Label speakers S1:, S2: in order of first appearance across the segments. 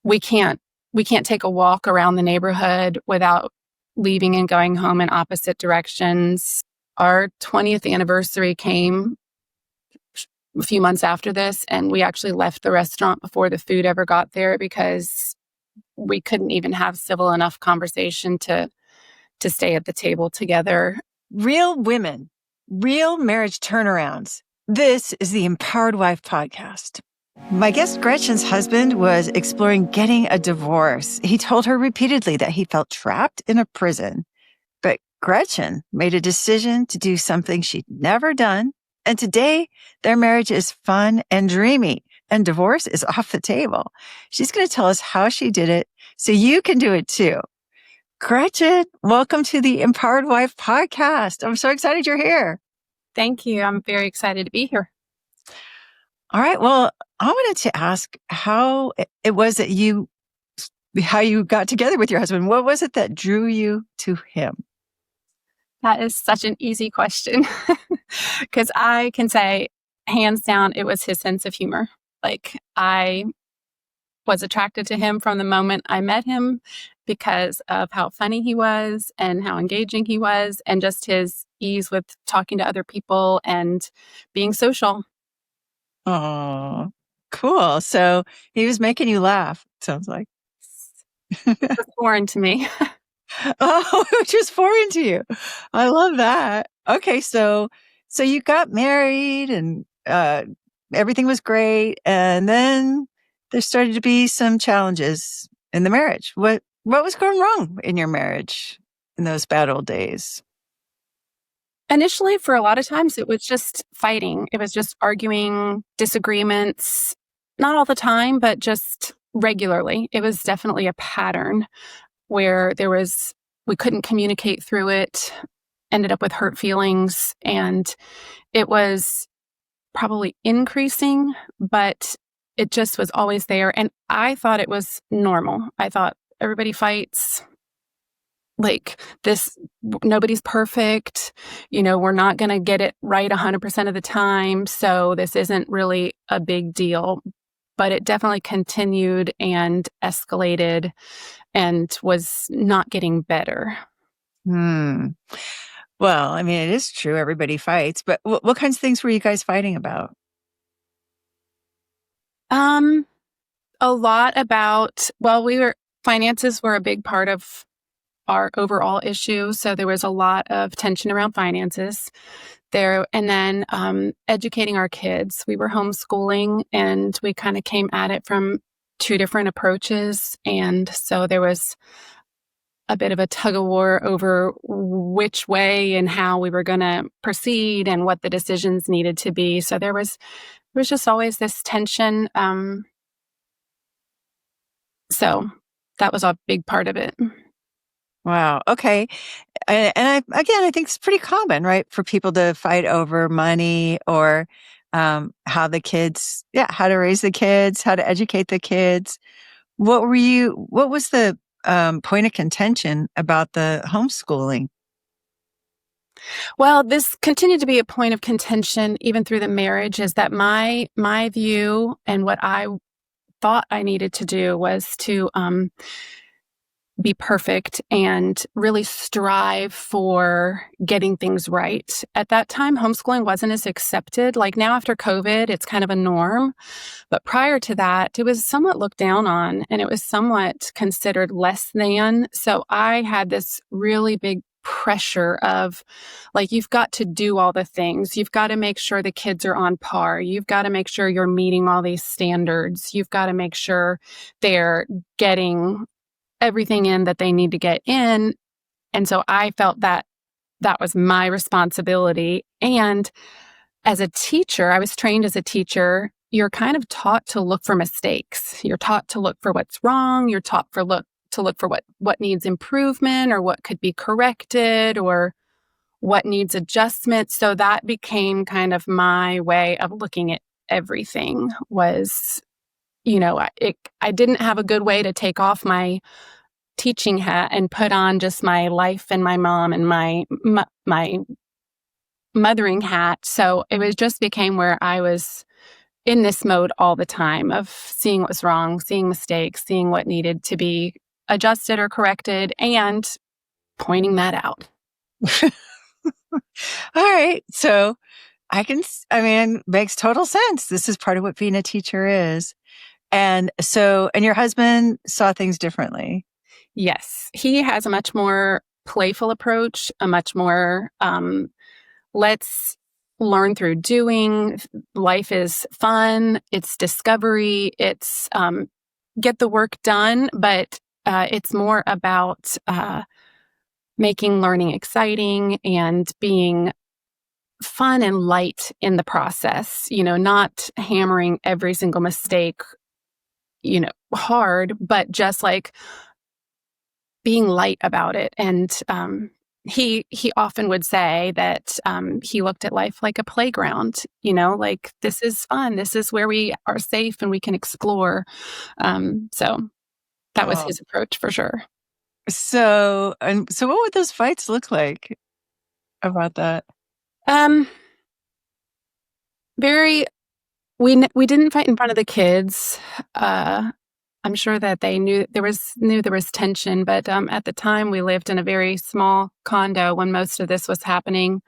S1: we can't take a walk around the neighborhood without leaving and going home in opposite directions. Our 20th anniversary came a few months after this, and we actually left the restaurant before the food ever got there because we couldn't even have civil enough conversation to stay at the table together.
S2: Real women, real marriage turnarounds. This is the Empowered Wife Podcast. My guest Gretchen's husband was exploring getting a divorce. He told her repeatedly that he felt trapped in a prison. But Gretchen made a decision to do something she'd never done. And today, their marriage is fun and dreamy, and divorce is off the table. She's going to tell us how she did it so you can do it too. Gretchen, welcome to the Empowered Wife Podcast. I'm so excited you're here.
S1: Thank you. I'm very excited to be here.
S2: All right. Well, I wanted to ask how it was that how you got together with your husband. What was it that drew you to him?
S1: That is such an easy question because I can say, hands down, it was his sense of humor. Like, I was attracted to him from the moment I met him because of how funny he was and how engaging he was and just his ease with talking to other people and being social.
S2: Oh, cool. So he was making you laugh, sounds like.
S1: It was foreign to me.
S2: Oh, which was foreign to you. I love that. Okay, so you got married and everything was great, and then there started to be some challenges in the marriage. What was going wrong in your marriage in those bad old days?
S1: Initially, for a lot of times, it was just fighting. It was just arguing, disagreements, not all the time, but just regularly. It was definitely a pattern where we couldn't communicate through it, ended up with hurt feelings, and it was probably increasing, but it just was always there. And I thought it was normal. I thought everybody fights. Like this, nobody's perfect. We're not going to get it right 100% of the time. So this isn't really a big deal. But it definitely continued and escalated and was not getting better.
S2: Well, I mean, it is true. Everybody fights. But what kinds of things were you guys fighting about?
S1: A lot about, finances were a big part of our overall issue. So there was a lot of tension around finances there. And then educating our kids. We were homeschooling and we kind of came at it from two different approaches. And so there was a bit of a tug of war over which way and how we were going to proceed and what the decisions needed to be. So there was just always this tension. So that was a big part of it.
S2: Wow. Okay. And I think it's pretty common, right? For people to fight over money or how to raise the kids, how to educate the kids. What was the point of contention about the homeschooling?
S1: Well, this continued to be a point of contention even through the marriage, is that my view and what I thought I needed to do was to be perfect and really strive for getting things right. At that time, homeschooling wasn't as accepted. Like now after COVID, it's kind of a norm. But prior to that, it was somewhat looked down on and it was somewhat considered less than. So I had this really big pressure of like, you've got to do all the things. You've got to make sure the kids are on par. You've got to make sure you're meeting all these standards. You've got to make sure they're getting everything in that they need to get in. And so I felt that was my responsibility. And as a teacher, I was trained as a teacher. You're kind of taught to look for mistakes. You're taught to look for what's wrong. You're taught to look for what needs improvement or what could be corrected or what needs adjustment. So that became kind of my way of looking at everything was, I didn't have a good way to take off my teaching hat and put on just my life and my mom and my mothering hat. So it just became where in this mode all the time of seeing what was wrong, seeing mistakes, seeing what needed to be adjusted or corrected, and pointing that out.
S2: All right. So I mean, makes total sense. This is part of what being a teacher is. And your husband saw things differently.
S1: Yes, he has a much more playful approach, a much more let's learn through doing. Life is fun. It's discovery. It's get the work done, but it's more about making learning exciting and being fun and light in the process, not hammering every single mistake, hard, but just like being light about it. And he often would say that he looked at life like a playground, like this is fun. This is where we are safe and we can explore. So that was
S2: Oh.
S1: his approach for sure.
S2: So what would those fights look like about that?
S1: Um, very. We didn't fight in front of the kids. I'm sure that they knew there was tension, but at the time we lived in a very small condo when most of this was happening,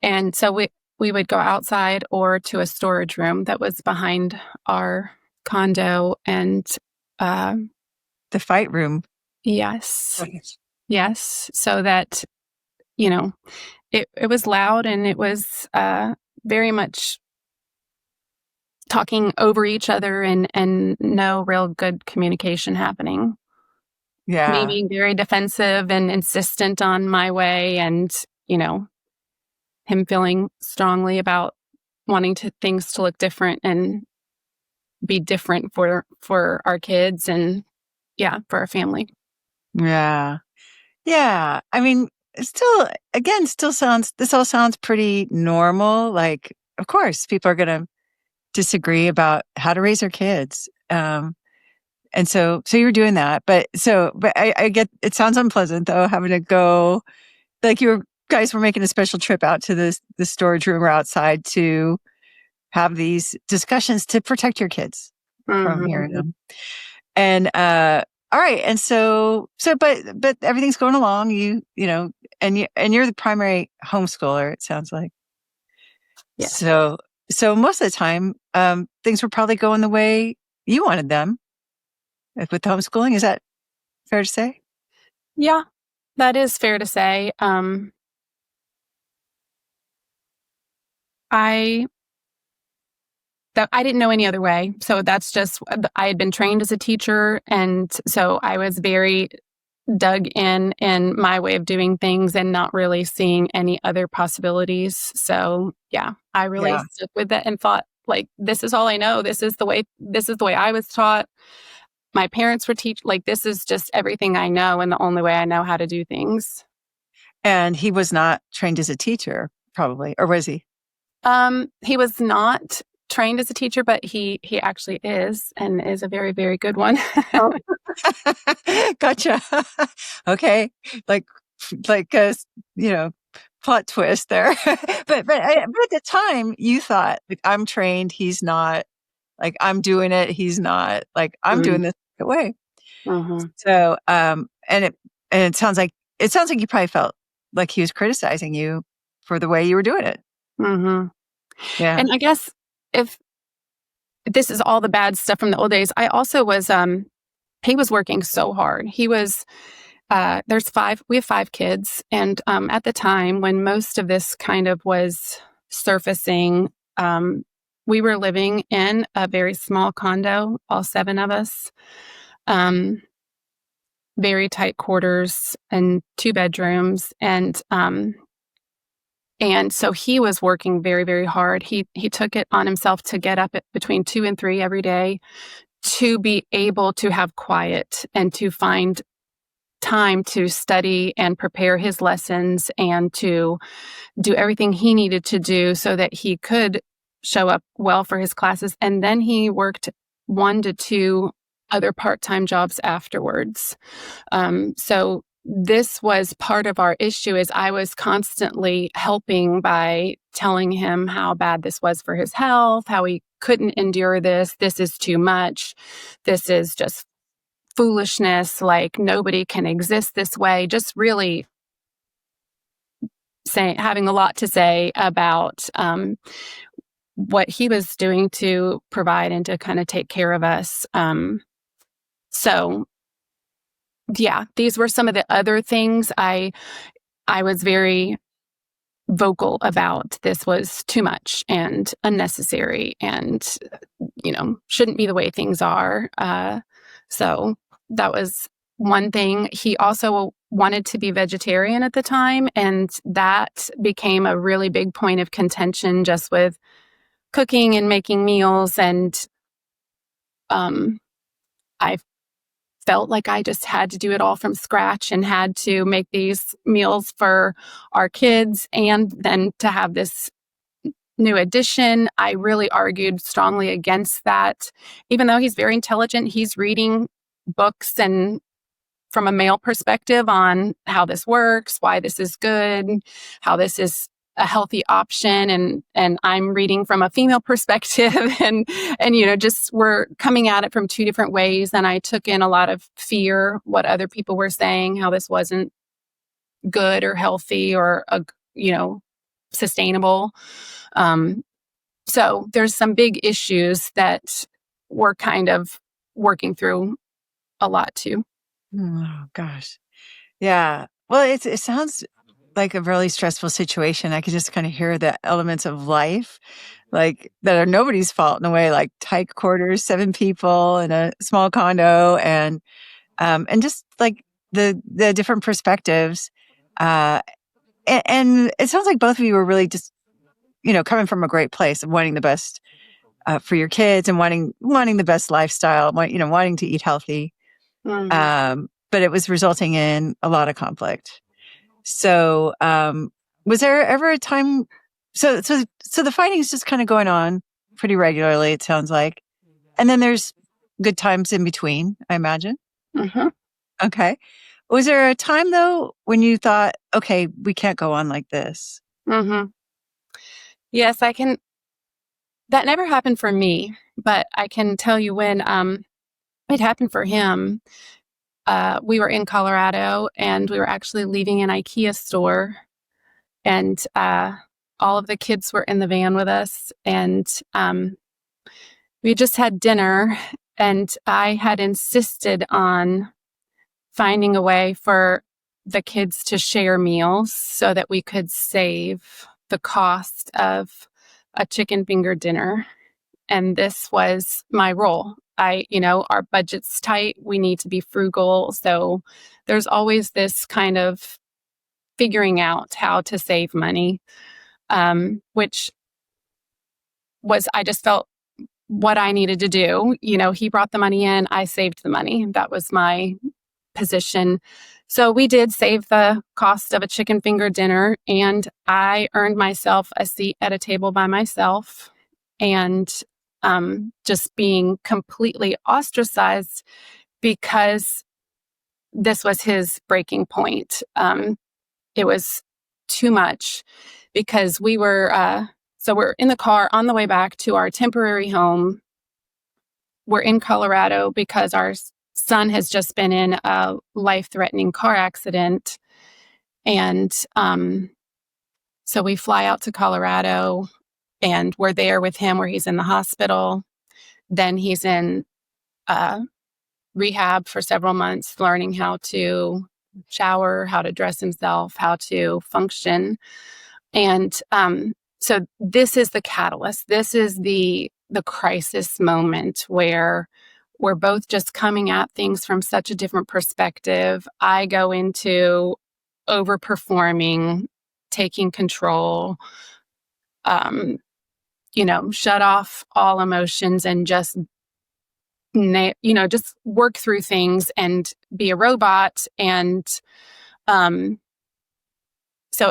S1: and so we would go outside or to a storage room that was behind our condo, and
S2: The fight room.
S1: yes,
S2: Okay.
S1: yes, so that it was loud and it was very much talking over each other and no real good communication happening. Me
S2: Yeah.
S1: being very defensive and insistent on my way and, him feeling strongly about wanting things to look different and be different for our kids and, yeah, for our family.
S2: Yeah. Yeah. I mean, this all sounds pretty normal. Like, of course, people are going to disagree about how to raise their kids. And so you're doing that, but I get, it sounds unpleasant though, having to go, like you guys were making a special trip out to the storage room or outside to have these discussions to protect your kids from
S1: Mhm.
S2: hearing them. And, all right. And but everything's going along, and you're the primary homeschooler, it sounds like.
S1: Yes.
S2: So most of the time, things were probably going the way you wanted them, like with the homeschooling. Is that fair to say?
S1: Yeah, that is fair to say. I I didn't know any other way. So that's just I had been trained as a teacher, and so I was very dug in my way of doing things and not really seeing any other possibilities. So, yeah, I really
S2: Yeah.
S1: stuck with it and thought, like, this is all I know. This is the way I was taught. My parents were like, this is just everything I know and the only way I know how to do things.
S2: And he was not trained as a teacher, probably, or was he?
S1: He was not trained as a teacher, but he actually is and is a very, very good one.
S2: Oh. Gotcha. Okay. Like, like, uh, you know, plot twist there. But at the time you thought, like, I'm trained, he's not, like, I'm doing it, he's not, like, I'm
S1: Mm,
S2: doing this the way.
S1: mhm,
S2: So, and it sounds like you probably felt like he was criticizing you for the way you were doing it.
S1: mhm.
S2: Yeah.
S1: And I guess if this is all the bad stuff from the old days, I also was, he was working so hard. He was, we have 5 kids, and, at the time when most of this kind of was surfacing, we were living in a very small condo, all 7 of us, um, very tight quarters and 2 bedrooms, and so he was working very, very hard. He took it on himself to get up at between 2 and 3 every day to be able to have quiet and to find time to study and prepare his lessons and to do everything he needed to do so that he could show up well for his classes. And then he worked 1 to 2 other part-time jobs afterwards. So this was part of our issue is I was constantly helping by telling him how bad this was for his health, how he couldn't endure this. This is too much. This is just foolishness. Like nobody can exist this way. Just really having a lot to say about what he was doing to provide and to kind of take care of us. So yeah, these were some of the other things I was very vocal about. This was too much and unnecessary and, shouldn't be the way things are. So that was one thing. He also wanted to be vegetarian at the time, and that became a really big point of contention just with cooking and making meals. And I felt like I just had to do it all from scratch and had to make these meals for our kids and then to have this new addition. I really argued strongly against that. Even though he's very intelligent, he's reading books and from a male perspective on how this works, why this is good, how this is a healthy option, and I'm reading from a female perspective, and just we're coming at it from two different ways. And I took in a lot of fear, what other people were saying, how this wasn't good or healthy or sustainable. So there's some big issues that we're kind of working through a lot too.
S2: Oh, gosh. Yeah. Well, it sounds like a really stressful situation. I could just kind of hear the elements of life, like that are nobody's fault in a way, like tight quarters, 7 people in a small condo, and just like the different perspectives. And it sounds like both of you were really just, coming from a great place of wanting the best for your kids and wanting the best lifestyle, wanting to eat healthy.
S1: Mm-hmm.
S2: But it was resulting in a lot of conflict. So, was there ever a time? So the fighting is just kind of going on pretty regularly, it sounds like. And then there's good times in between, I imagine.
S1: Mm-hmm.
S2: Okay. Was there a time though when you thought, okay, we can't go on like this?
S1: Mm-hmm. Yes, I can. That never happened for me, but I can tell you when it happened for him. We were in Colorado and we were actually leaving an IKEA store, and all of the kids were in the van with us, and we just had dinner, and I had insisted on finding a way for the kids to share meals so that we could save the cost of a chicken finger dinner. And this was my role. Our budget's tight. We need to be frugal. So there's always this kind of figuring out how to save money, which was, I just felt what I needed to do. He brought the money in, I saved the money. That was my position. So we did save the cost of a chicken finger dinner, and I earned myself a seat at a table by myself. And just being completely ostracized because this was his breaking point. It was too much because we're in the car on the way back to our temporary home. We're in Colorado because our son has just been in a life-threatening car accident. And so we fly out to Colorado, and we're there with him where he's in the hospital. Then he's in rehab for several months, learning how to shower, how to dress himself, how to function. And so this is the catalyst. This is the crisis moment where we're both just coming at things from such a different perspective. I go into overperforming, taking control, shut off all emotions and just work through things and be a robot. And so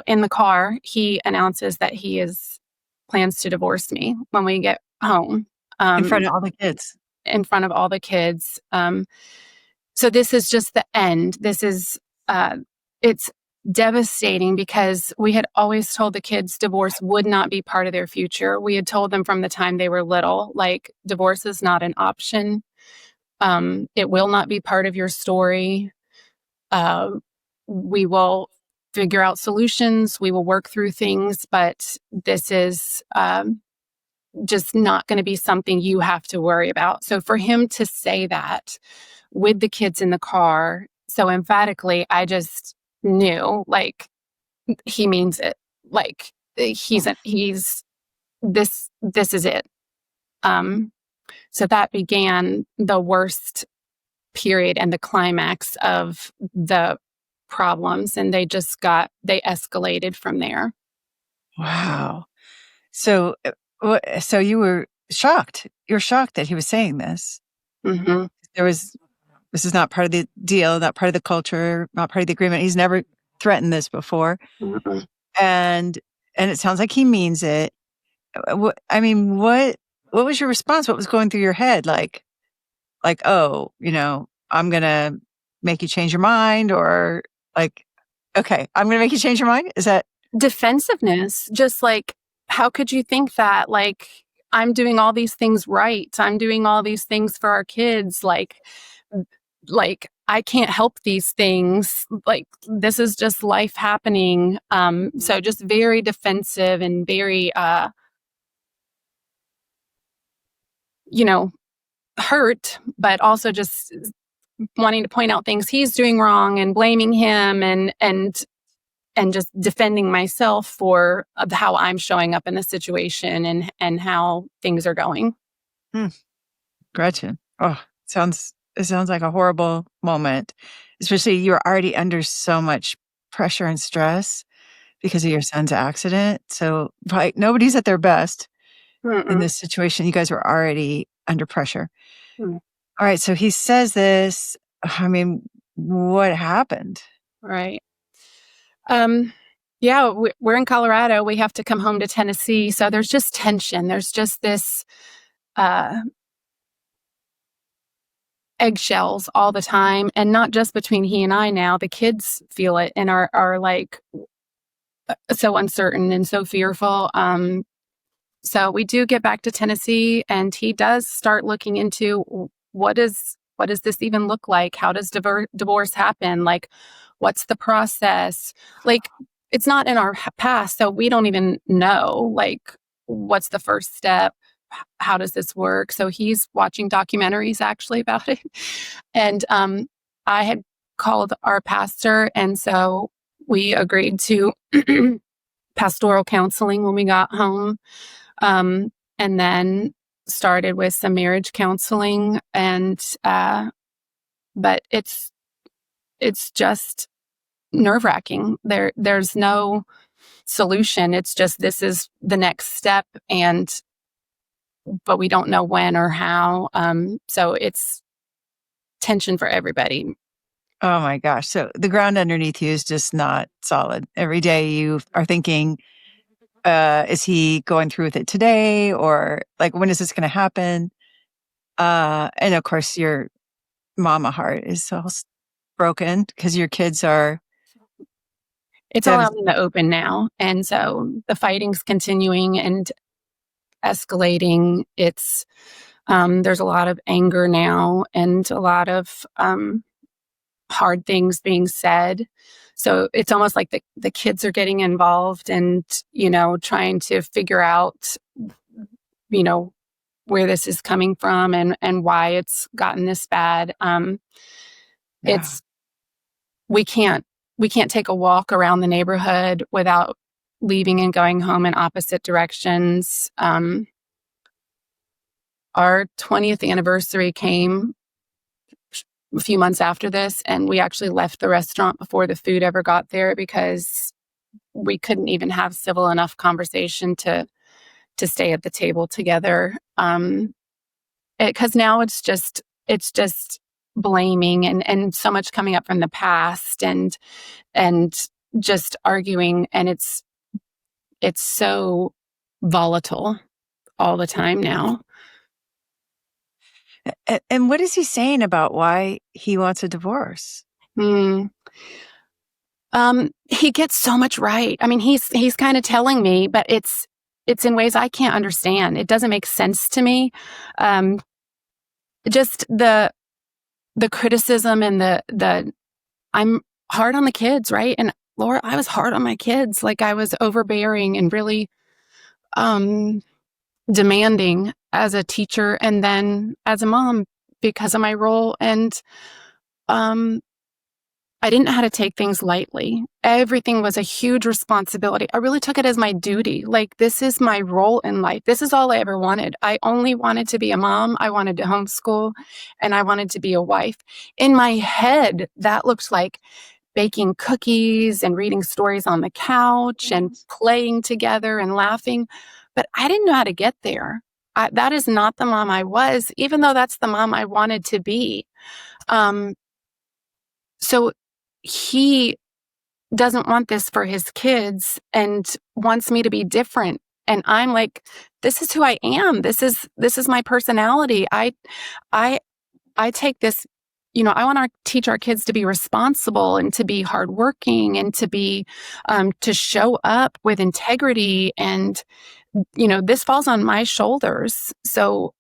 S1: in the car, he announces that he plans to divorce me when we get home.
S2: In front of all the kids.
S1: In front of all the kids. So this is just the end. This is it's devastating because we had always told the kids divorce would not be part of their future. We had told them from the time they were little, like, divorce is not an option. It will not be part of your story. Uh, we will figure out solutions. We will work through things, but this is just not going to be something you have to worry about. So for him to say that with the kids in the car so emphatically, I just knew, like, he means it. Like, he's this is it. Um, so that began the worst period and the climax of the problems, and they escalated from there.
S2: Wow. So, so you were shocked. You're shocked that he was saying this.
S1: Hmm.
S2: This is not part of the deal, not part of the culture, not part of the agreement. He's never threatened this before.
S1: Hmm.
S2: And, and it sounds like he means it. I mean, what was your response? What was going through your head? Like, oh, I'm going to make you change your mind, or like, okay, I'm going to make you change your mind. Is that?
S1: Defensiveness, just like, how could you think that? Like, I'm doing all these things right. I'm doing all these things for our kids. Like I can't help these things. Like, this is just life happening. So just very defensive and very, hurt, but also just wanting to point out things he's doing wrong and blaming him, and just defending myself for how I'm showing up in the situation and how things are going.
S2: Hmm. Gretchen. Oh, it sounds like a horrible moment, especially you're already under so much pressure and stress because of your son's accident. So, like, nobody's at their best in
S1: Mm-mm.
S2: this situation. You guys were already under pressure.
S1: Mm.
S2: All right. So he says this. I mean, what happened?
S1: Right. Um, yeah, we're in Colorado. We have to come home to Tennessee. So there's just tension. There's just this uh, eggshells all the time. And not just between he and I now. The kids feel it and are like so uncertain and so fearful. So we do get back to Tennessee, and he does start looking into what does this even look like? How does divorce happen? Like, what's the process? Like, it's not in our past, so we don't even know, like, what's the first step? How does this work? So he's watching documentaries actually about it. And I had called our pastor, and so we agreed to pastoral counseling when we got home, and then started with some marriage counseling. And but it's just nerve-wracking. There's no solution. It's just, this is the next step, and but we don't know when or how. So it's tension for everybody.
S2: Oh my gosh. So the ground underneath you is just not solid. Every day you are thinking, is he going through with it today? Or like, when is this going to happen? And of course, your mama heart is all broken because your kids are
S1: It's all out in the open now, and so the fighting's continuing and escalating. It's there's a lot of anger now and a lot of hard things being said. So it's almost like the kids are getting involved and, trying to figure out, you know, where this is coming from and why it's gotten this bad.
S2: yeah.
S1: It's we can't we can't take a walk around the neighborhood without leaving and going home in opposite directions. Our 20th anniversary came a few months after this, and we actually left the restaurant before the food ever got there because we couldn't even have civil enough conversation to stay at the table together. Because now it's just blaming and so much coming up from the past and just arguing, and it's so volatile all the time now.
S2: And what is he saying about why he wants a divorce?
S1: Hmm. He gets so much right. I mean, he's kind of telling me, but it's in ways I can't understand. It doesn't make sense to me. Um, just the criticism and the I'm hard on the kids, right? And Laura, I was hard on my kids. Like I was overbearing and really um demanding as a teacher and then as a mom because of my role. And um I didn't know how to take things lightly. Everything was a huge responsibility. I really took it as my duty. Like, this is my role in life. This is all I ever wanted. I only wanted to be a mom. I wanted to homeschool and I wanted to be a wife. In my head, that looked like baking cookies and reading stories on the couch and playing together and laughing. But I didn't know how to get there. That is not the mom I was, even though that's the mom I wanted to be. Um, so he doesn't want this for his kids and wants me to be different. And I'm like, this is who I am. This is my personality. I I take this, I want to teach our kids to be responsible and to be hardworking and to be to show up with integrity. And this falls on my shoulders. So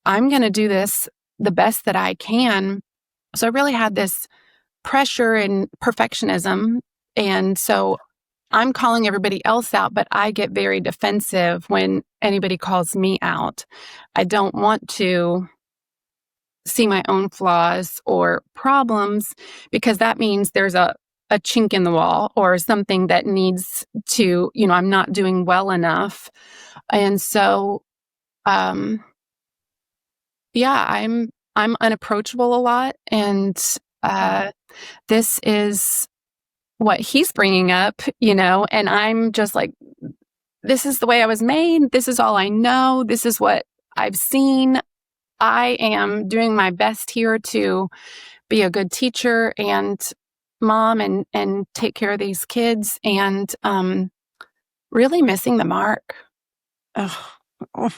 S1: I'm going to do this the best that I can. So I really had this pressure and perfectionism. And so I'm calling everybody else out, but I get very defensive when anybody calls me out. I don't want to see my own flaws or problems because that means there's a chink in the wall or something that needs to, I'm not doing well enough. And so, um, yeah, I'm unapproachable a lot. And, this is what he's bringing up, and I'm just like, this is the way I was made. This is all I know. This is what I've seen. I am doing my best here to be a good teacher and mom and take care of these kids and really missing the mark.
S2: Oh, oh,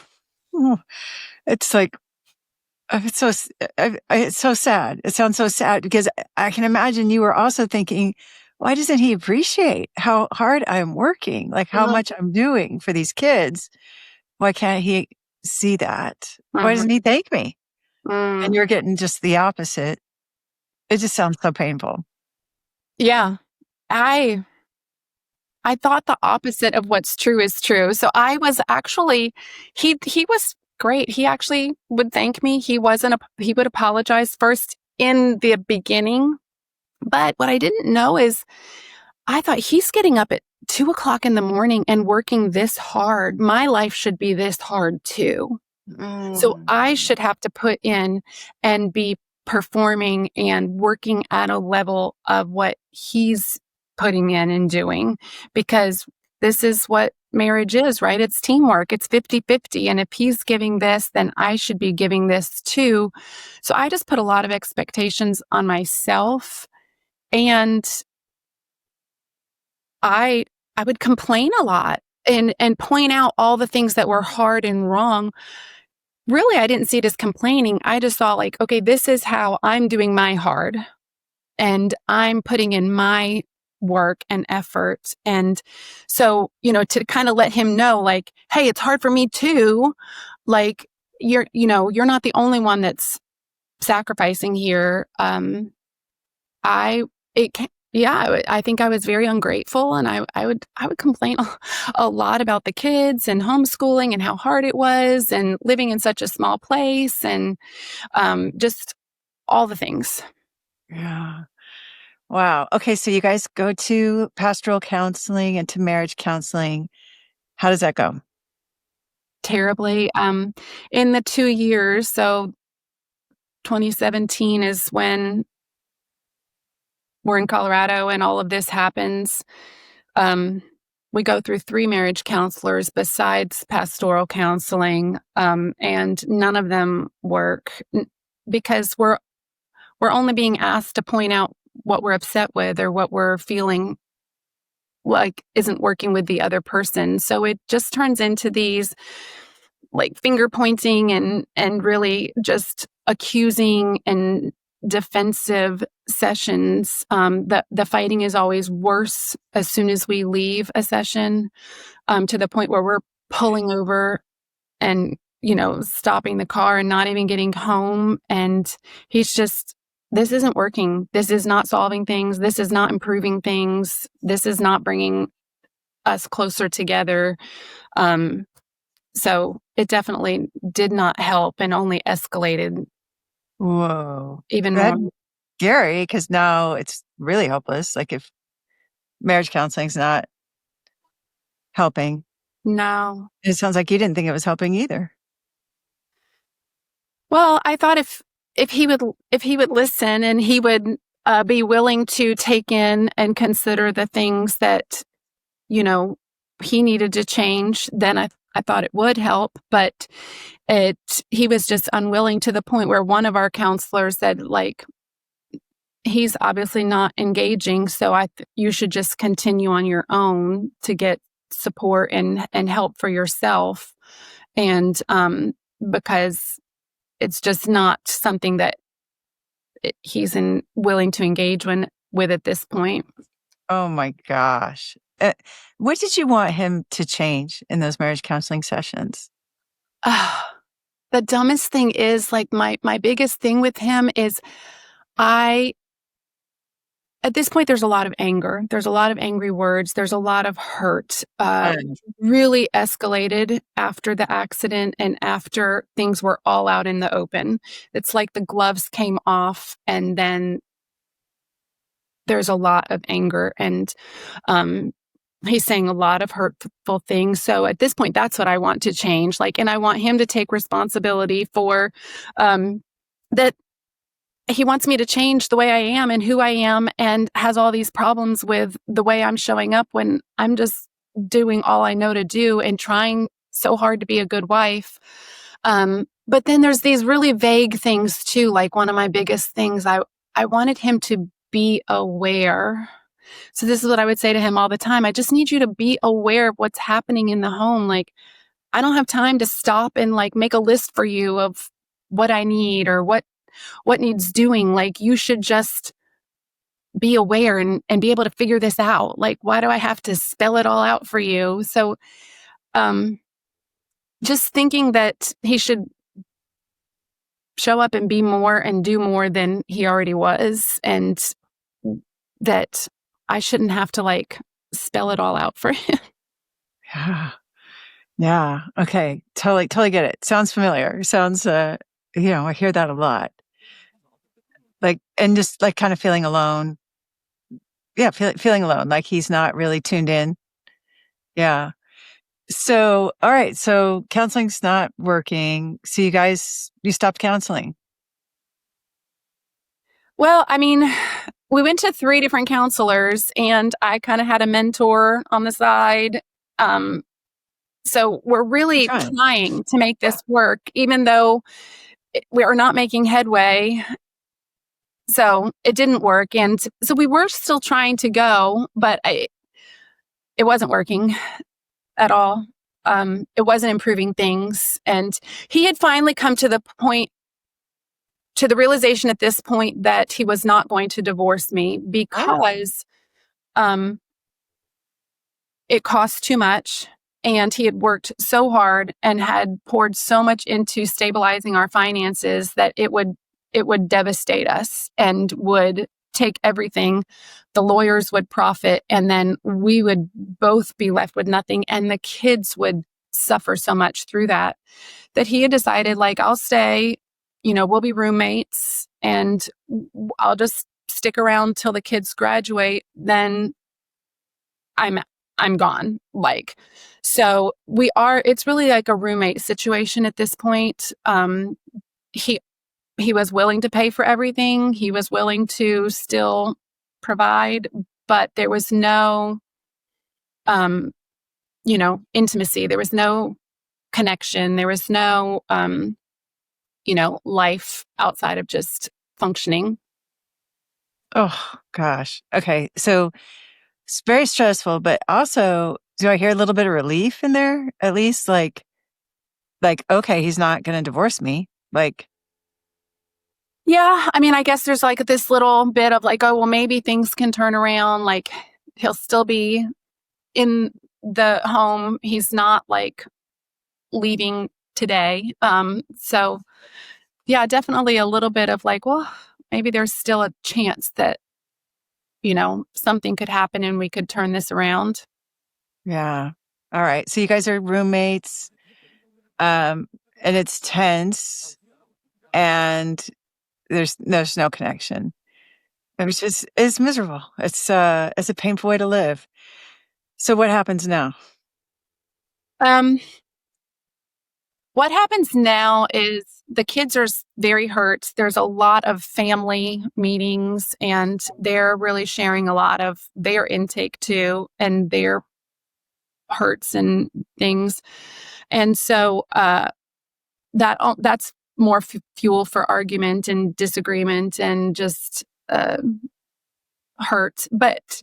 S2: oh. It's like, it's so sad. It sounds so sad because I can imagine you were also thinking, why doesn't he appreciate how hard I'm working? Like how much I'm doing for these kids? Why can't he see that? Why
S1: Mhm.
S2: doesn't he thank me? And
S1: Mm.
S2: you're getting just the opposite. It just sounds so painful.
S1: Yeah. I thought the opposite of what's true is true. So I was actually he was great. He actually would thank me. He would apologize first in the beginning. But what I didn't know is I thought he's getting up at 2 o'clock in the morning and working this hard. My life should be this hard too. So I
S2: Mm.
S1: should have to put in and be performing and working at a level of what he's putting in and doing because this is what marriage is, right? It's teamwork. It's 50-50. And if he's giving this, then I should be giving this too. So I just put a lot of expectations on myself and I I would complain a lot and point out all the things that were hard and wrong. Really, I didn't see it as complaining. I just saw like, okay, this is how I'm doing my hard and I'm putting in my work and effort. And so, to kind of let him know like, hey, it's hard for me too. Like you're not the only one that's sacrificing here. I it ca Yeah, I think I was very ungrateful, and I would complain a lot about the kids and homeschooling and how hard it was and living in such a small place and, just all the things.
S2: Yeah. Wow. Okay. So you guys go to pastoral counseling and to marriage counseling. How does that go?
S1: Terribly, in the 2 years, so 2017 is when we're in Colorado and all of this happens. Um, we go through 3 marriage counselors besides pastoral counseling, and none of them work because we're only being asked to point out what we're upset with or what we're feeling like isn't working with the other person. So it just turns into these like finger pointing and really just accusing and defensive sessions, the fighting is always worse as soon as we leave a session, to the point where we're pulling over and, stopping the car and not even getting home. And he's just, this isn't working. This is not solving things. This is not improving things. This is not bringing us closer together. So it definitely did not help and only escalated
S2: Whoa.
S1: even
S2: That's
S1: more.
S2: scary because now it's really hopeless. Like if marriage counseling's not helping,
S1: No.
S2: it sounds like you didn't think it was helping either.
S1: Well, I thought if he would listen and he would be willing to take in and consider the things that he needed to change, then I thought it would help. But he was just unwilling, to the point where one of our counselors said, like, he's obviously not engaging, so you should just continue on your own to get support and help for yourself, and because it's just not something that he's willing to engage with at this point.
S2: Oh my gosh. What did you want him to change in those marriage counseling sessions?
S1: The dumbest thing is, like, my biggest thing with him is at this point, there's a lot of anger. There's a lot of angry words. There's a lot of hurt. Really escalated after the accident and after things were all out in the open. It's like the gloves came off, and then there's a lot of anger, and he's saying a lot of hurtful things. So at this point, that's what I want to change. And I want him to take responsibility for that. He wants me to change the way I am and who I am, and has all these problems with the way I'm showing up when I'm just doing all I know to do and trying so hard to be a good wife. But then there's these really vague things too. Like, one of my biggest things, I wanted him to be aware. So this is what I would say to him all the time. I just need you to be aware of what's happening in the home. Like, I don't have time to stop and make a list for you of what I need or what needs doing. Like, you should just be aware and be able to figure this out. Like, why do I have to spell it all out for you? So, just thinking that he should show up and be more and do more than he already was, and that I shouldn't have to spell it all out for him.
S2: Yeah. Yeah. Okay. Totally get it. Sounds familiar. Sounds, I hear that a lot. And just kind of feeling alone. Yeah. Feeling alone. Like he's not really tuned in. Yeah. So, all right. So counseling's not working. So you stopped counseling.
S1: Well, I mean, we went to 3 different counselors, and I kind of had a mentor on the side. So we're really trying to make this work, even though we are not making headway. So it didn't work. And so we were still trying to go, but it wasn't working at all. It wasn't improving things. And he had finally come to the realization at this point that he was not going to divorce me because it cost too much. And he had worked so hard and had poured so much into stabilizing our finances that it would devastate us and would take everything. The lawyers would profit, and then we would both be left with nothing, and the kids would suffer so much through that he had decided, I'll stay, we'll be roommates, and I'll just stick around till the kids graduate. Then I'm gone. So it's really like a roommate situation at this point. He was willing to pay for everything. He was willing to still provide, but there was no, intimacy. There was no connection. There was no, life outside of just functioning.
S2: Oh, gosh. Okay. So it's very stressful, but also, do I hear a little bit of relief in there? At least okay, he's not going to divorce me.
S1: Yeah, I mean, I guess there's like this little bit of like, oh, well, maybe things can turn around. Like he'll still be in the home. He's not like leaving today. So yeah, definitely a little bit of like, well, maybe there's still a chance that, something could happen and we could turn this around.
S2: Yeah. All right. So you guys are roommates, and it's tense, and there's no connection. It's miserable. It's a painful way to live. So what happens now?
S1: Um, what happens now is the kids are very hurt. There's a lot of family meetings, and they're really sharing a lot of their intake too, and their hurts and things. And so that's more fuel for argument and disagreement and just hurt. But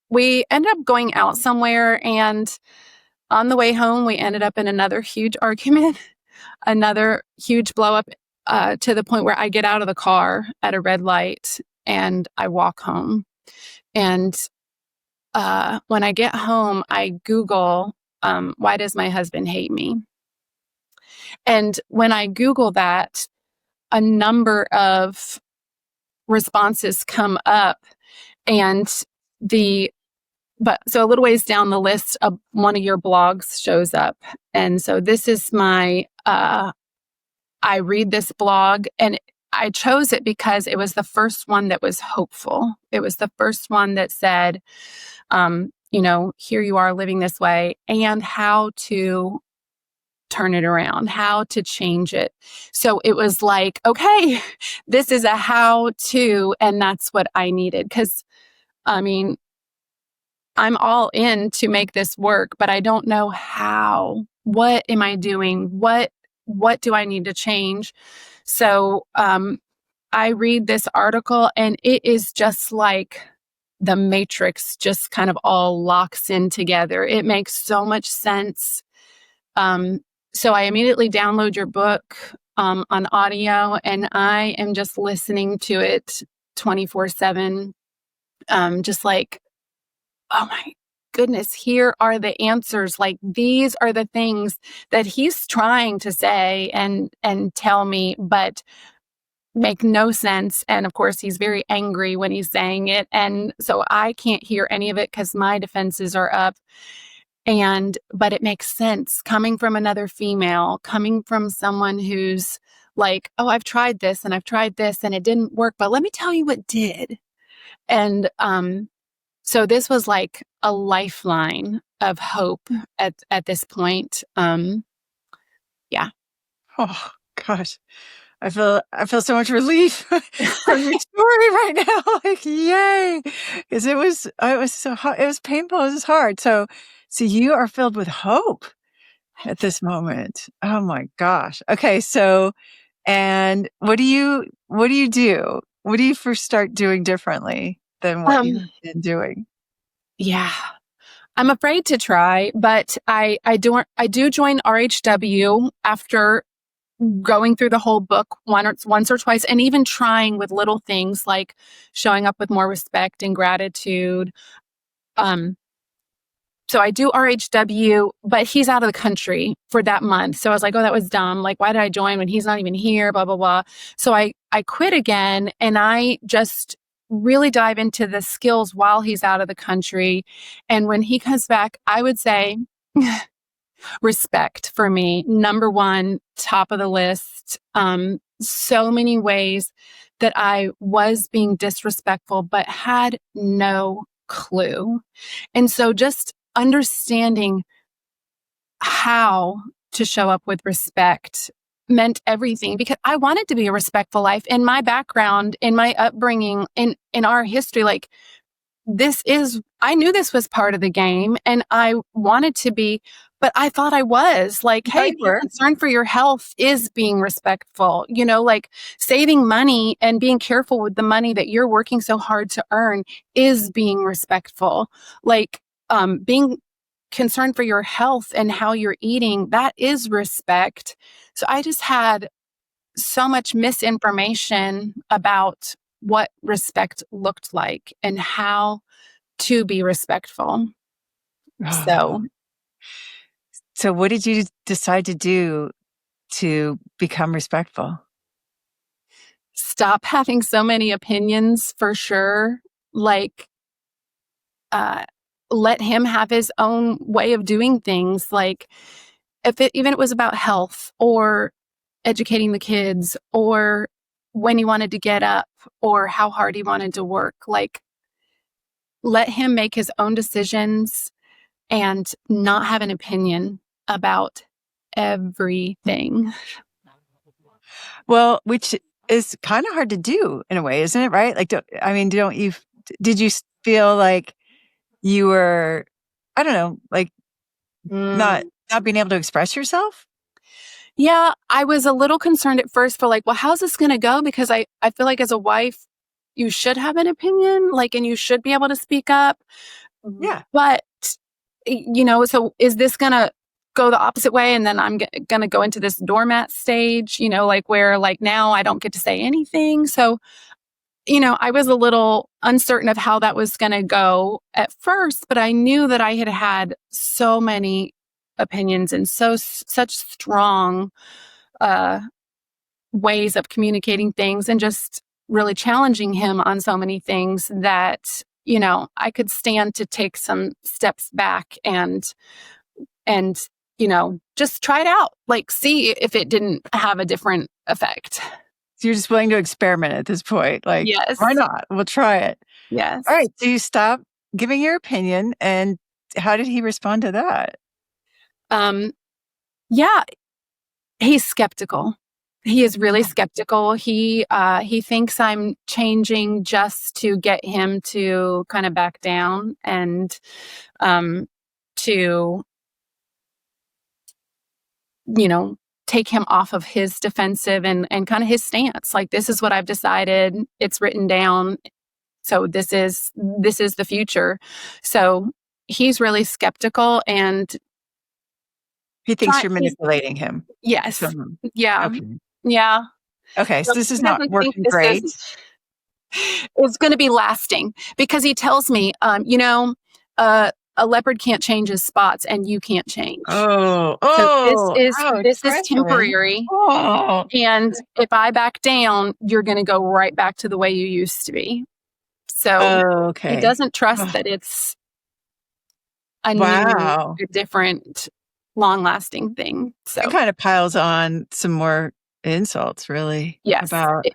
S1: we ended up going out somewhere, and on the way home, we ended up in another huge argument, another huge blow up, to the point where I get out of the car at a red light and I walk home. And when I get home, I Google, why does my husband hate me? And when I Google that, a number of responses come up, and so a little ways down the list, one of your blogs shows up. And so this is I read this blog, and I chose it because it was the first one that was hopeful. It was the first one that said, here you are living this way, and how to turn it around, how to change it. So it was like, okay, this is a how to, and that's what I needed. Because, I mean, I'm all in to make this work, but I don't know how. What am I doing? What do I need to change? So I read this article, and it is just like the matrix just kind of all locks in together. It makes so much sense. So I immediately download your book on audio, and I am just listening to it 24/7, just like, oh my goodness, here are the answers. Like, these are the things that he's trying to say and tell me, but make no sense. And of course, he's very angry when he's saying it. And so I can't hear any of it because my defenses are up. But it makes sense coming from another female, coming from someone who's like, oh, I've tried this and it didn't work, but let me tell you what did. And so this was like a lifeline of hope at this point. Yeah.
S2: Oh gosh. I feel so much relief from your story right now. Like, yay. Because it was so hard. It was painful. It was hard. So you are filled with hope at this moment. Oh my gosh. Okay. So, and what do you do? What do you first start doing differently than what
S1: Um,
S2: you've been doing?
S1: yeah. I'm afraid to try, but I do join RHW after going through the whole book once or twice, and even trying with little things like showing up with more respect and gratitude. So I do RHW, but he's out of the country for that month. So I was like, oh, that was dumb. Like, why did I join when he's not even here? Blah, blah, blah. So I quit again, and I just really dive into the skills while he's out of the country. And when he comes back, I would say respect for me, number one, top of the list. So many ways that I was being disrespectful, but had no clue. And so just understanding how to show up with respect meant everything, because I wanted to be a respectful life. In my background, in my upbringing, in our history, like, I knew this was part of the game, and I wanted to be, but I thought I was like,
S2: No,
S1: hey,
S2: you
S1: being
S2: were.
S1: concerned for your health is being respectful, like saving money and being careful with the money that you're working so hard to earn is being respectful. Like, being concerned for your health and how you're eating, that is respect. So I just had so much misinformation about what respect looked like and how to be respectful.
S2: Oh.
S1: So
S2: So what did you decide to do to become respectful?
S1: stop having so many opinions for sure. Like, uh, let him have his own way of doing things. Like, if it even it was about health or educating the kids or when he wanted to get up or how hard he wanted to work, like, let him make his own decisions and not have an opinion about everything.
S2: Well, which is kind of hard to do in a way, isn't it? Right? Like, don't you, did you feel like you were, I don't know, like not,
S1: Mm.
S2: not being able to express yourself?
S1: Yeah, I was a little concerned at first for like, well, how's this going to go? Because I feel like as a wife, you should have an opinion, like, and you should be able to speak up.
S2: Yeah.
S1: But, so is this going to go the opposite way? And then I'm going to go into this doormat stage, like where like now I don't get to say anything. So, I was a little uncertain of how that was going to go at first, but I knew that I had had so many opinions and such strong uh, ways of communicating things and just really challenging him on so many things that I could stand to take some steps back and just try it out, like see if it didn't have a different effect.
S2: So you're just willing to experiment at this point. Like, why
S1: Yes.
S2: not? We'll try it. All
S1: Yes.
S2: right. So you stop giving your opinion. And how did he respond to that?
S1: um yeah, he's skeptical. He is really skeptical. He thinks I'm changing just to get him to kind of back down and to you know take him off of his defensive and kind of his stance. Like, this is what I've decided. It's written down. So this is the future. So he's really skeptical and
S2: He thinks
S1: try.
S2: you're manipulating him. So,
S1: Yes. Yeah.
S2: okay.
S1: Yeah.
S2: Okay. So this is
S1: He
S2: not
S1: doesn't think
S2: working
S1: this
S2: great.
S1: is going to be lasting because he tells me, a leopard can't change his spots and you can't change.
S2: Oh,
S1: So this
S2: oh,
S1: is
S2: ouch,
S1: this is
S2: Gretchen.
S1: temporary.
S2: Oh,
S1: And if I back down, you're going to go right back to the way you used to be. So he
S2: okay.
S1: doesn't trust
S2: Oh,
S1: that it's a new,
S2: wow.
S1: a different, long lasting thing.
S2: It
S1: So
S2: kind of piles on some more insults, really,
S1: yes,
S2: about,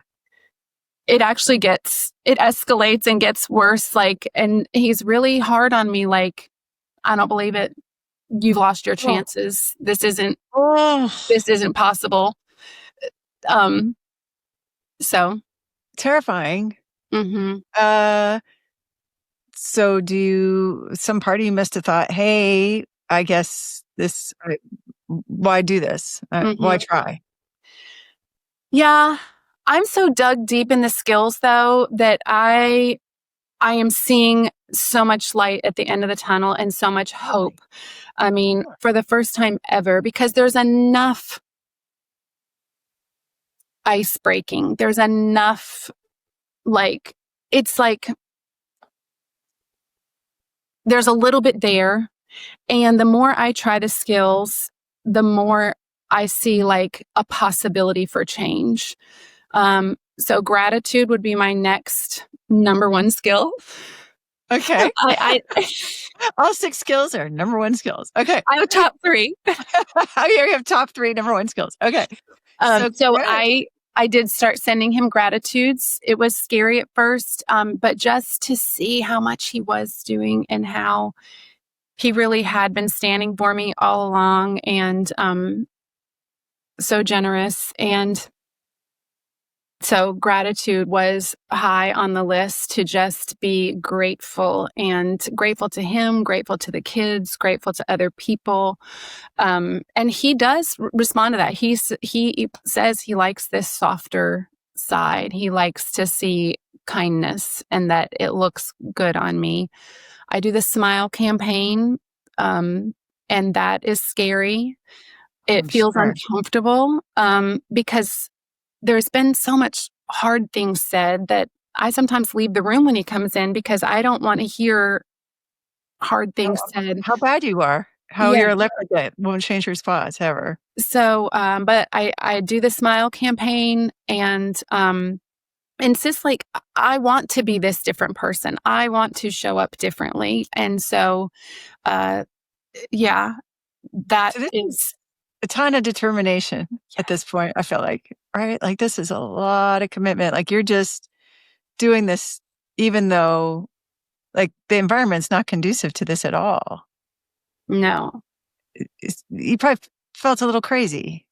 S1: it actually it escalates and gets worse. Like, and he's really hard on me. Like, I don't believe it. You've lost your
S2: oh,
S1: chances. This isn't
S2: oh,
S1: possible. Um, so,
S2: terrifying.
S1: mhm,
S2: Uh, so some part of you must have thought, hey, I guess why do this? Why
S1: mhm.
S2: try?
S1: Yeah, I'm so dug deep in the skills though that I am seeing so much light at the end of the tunnel and so much
S2: Really?
S1: hope. I mean, for the first time ever, because there's enough ice breaking. There's enough, like, it's like there's a little bit there. And the more I try the skills, the more I see like a possibility for change. So gratitude would be my next number one skill.
S2: Okay.
S1: I
S2: All 6 skills are number 1 skills. Okay.
S1: I have top three.
S2: Here you have top 3 number 1 skills. Okay. So
S1: So
S2: good.
S1: I did start sending him gratitudes. It was scary at first, but just to see how much he was doing and how he really had been standing for me all along and so generous. And so gratitude was high on the list, to just be grateful, and grateful to him, grateful to the kids, grateful to other people. And he does respond to that. He says he likes this softer side. He likes to see kindness and that it looks good on me. I do the smile campaign, and that is scary.
S2: I'm
S1: It feels
S2: sure.
S1: uncomfortable, because there's been so much hard things said that I sometimes leave the room when he comes in because I don't want to hear hard
S2: How,
S1: things said.
S2: how bad you are, how
S1: Yeah.
S2: you're electric won't change your spots ever.
S1: So, but I do the smile campaign and insist like I want to be this different person. I want to show up differently. And so, uh, yeah, that
S2: So this is
S1: is,
S2: a ton of determination at this point, I feel like, right? Like this is a lot of commitment. Like you're just doing this even though like the environment's not conducive to this at all.
S1: no,
S2: You probably felt a little crazy.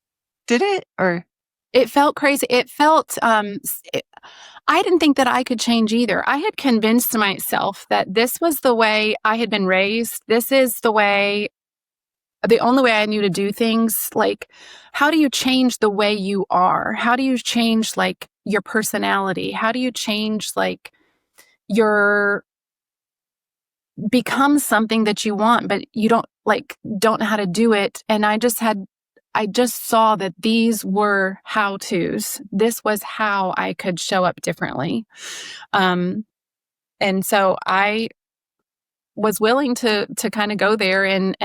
S2: Did it? Or
S1: it felt crazy. It felt, I didn't think that I could change either. I had convinced myself that this was the way I had been raised. This is the only way I knew to do things. Like, how do you change the way you are? How do you change like your personality? How do you change like your become something that you want, but you don't know how to do it? And I just saw that these were how to's. This was how I could show up differently. Um, and so I was willing to kind of go there and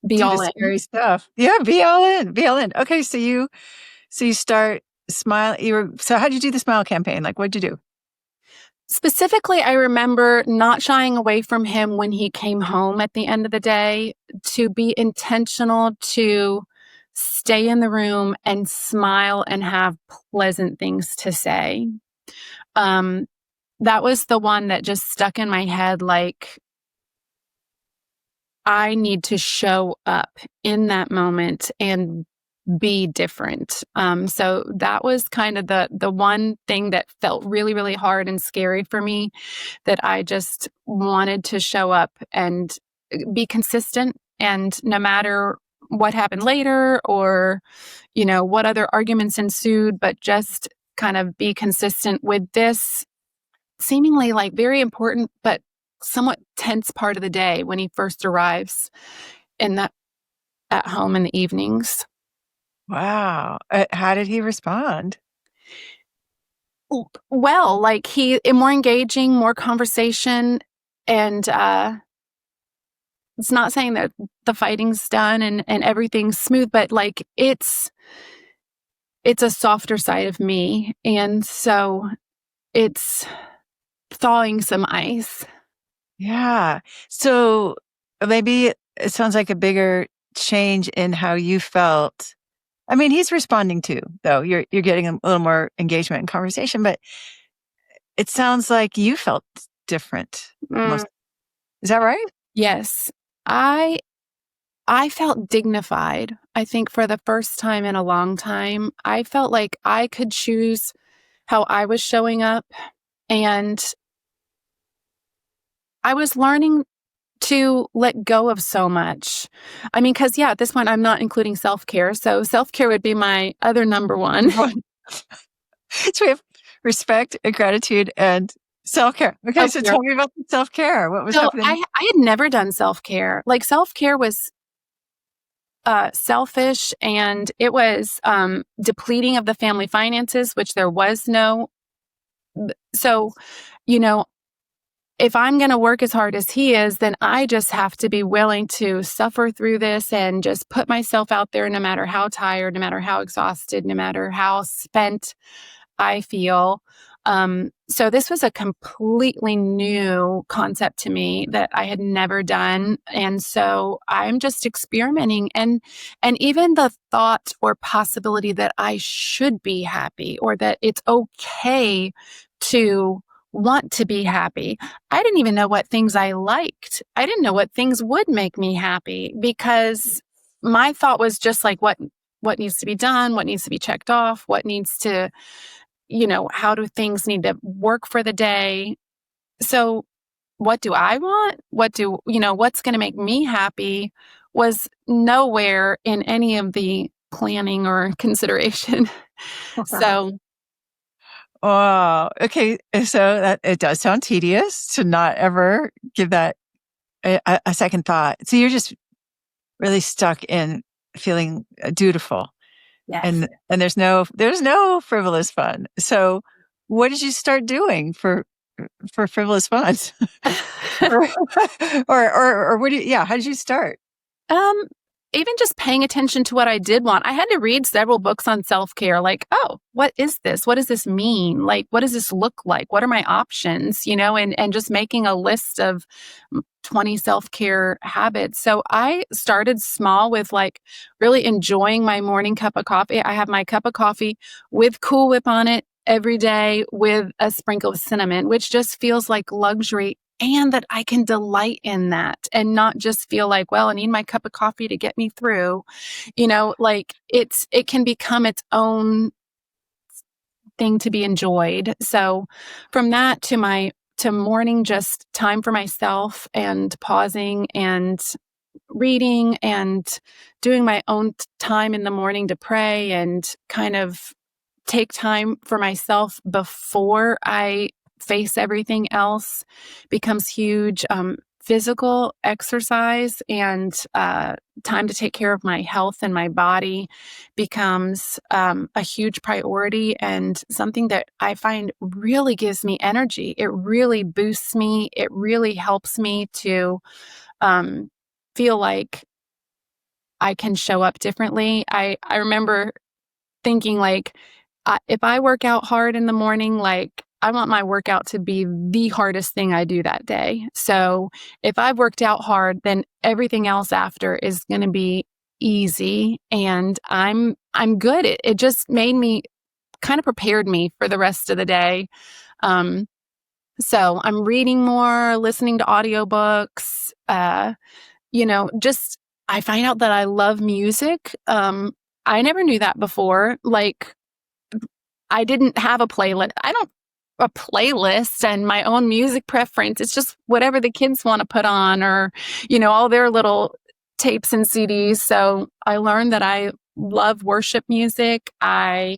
S1: be
S2: do the
S1: all in.
S2: scary stuff. Yeah, be all in. Be all in. Okay, so you start smile. So how'd you do the smile campaign? Like what'd you do?
S1: Specifically, I remember not shying away from him when he came home at the end of the day, to be intentional to stay in the room and smile and have pleasant things to say. Um, that was the one that just stuck in my head. Like, I need to show up in that moment and be different. So that was kind of the one thing that felt really, really hard and scary for me, that I just wanted to show up and be consistent. And no matter what happened later or, what other arguments ensued, but just kind of be consistent with this seemingly like very important, but somewhat tense part of the day when he first arrives in that at home in the evenings.
S2: Wow. How did he respond?
S1: Well, like more engaging, more conversation, and it's not saying that the fighting's done and everything's smooth, but like it's a softer side of me, and so it's thawing some ice.
S2: Yeah. So maybe it sounds like a bigger change in how you felt. I mean, he's responding too, though. You're getting a little more engagement and conversation, but it sounds like you felt different.
S1: Mm,
S2: Most is that right?
S1: yes, I I felt dignified. I think for the first time in a long time, I felt like I could choose how I was showing up, and I was learning to let go of so much. I mean, because, yeah, at this point, I'm not including self care. So, self care would be my other number one.
S2: So we have respect and gratitude and self care. Okay,
S1: Self
S2: so
S1: care.
S2: tell me about the self care. What was
S1: So,
S2: happening?
S1: I had never done self care. Like, self care was selfish, and it was depleting of the family finances, which there was no. So, you know, if I'm going to work as hard as he is, then I just have to be willing to suffer through this and just put myself out there no matter how tired, no matter how exhausted, no matter how spent I feel. So this was a completely new concept to me that I had never done. And so I'm just experimenting, and even the thought or possibility that I should be happy or that it's okay to want to be happy. I didn't even know what things I liked. I didn't know what things would make me happy, because my thought was just like what needs to be done, what needs to be checked off, what needs to, how do things need to work for the day? So what do I want? What's going to make me happy was nowhere in any of the planning or consideration. So,
S2: Oh, okay. So that it does sound tedious to not ever give that a second thought. So you're just really stuck in feeling dutiful
S1: Yes.
S2: And there's no frivolous fun. So what did you start doing for frivolous fun? or, or what do you, yeah, how did you start?
S1: Um, Even just paying attention to what I did want. I had to read several books on self-care, like, oh, what is this? What does this mean? Like, what does this look like? What are my options? And just making a list of 20 self-care habits. So I started small with like really enjoying my morning cup of coffee. I have my cup of coffee with Cool Whip on it every day with a sprinkle of cinnamon, which just feels like luxury, and that I can delight in that and not just feel like, well, I need my cup of coffee to get me through. Like it can become its own thing to be enjoyed. So from that to morning, just time for myself and pausing and reading and doing my own time in the morning to pray and kind of take time for myself before I face everything else becomes huge. Physical exercise and time to take care of my health and my body becomes a huge priority and something that I find really gives me energy. It really boosts me. It really helps me to um, feel like I can show up differently. I remember thinking like, if I work out hard in the morning, like I want my workout to be the hardest thing I do that day. So if I've worked out hard, then everything else after is going to be easy, and I'm good. It just made me kind of prepared me for the rest of the day. Um, so I'm reading more, listening to audiobooks, just I find out that I love music. I never knew that before. Like I didn't have a playlist. I don't a playlist and my own music preference. It's just whatever the kids want to put on or, all their little tapes and CDs. So I learned that I love worship music. I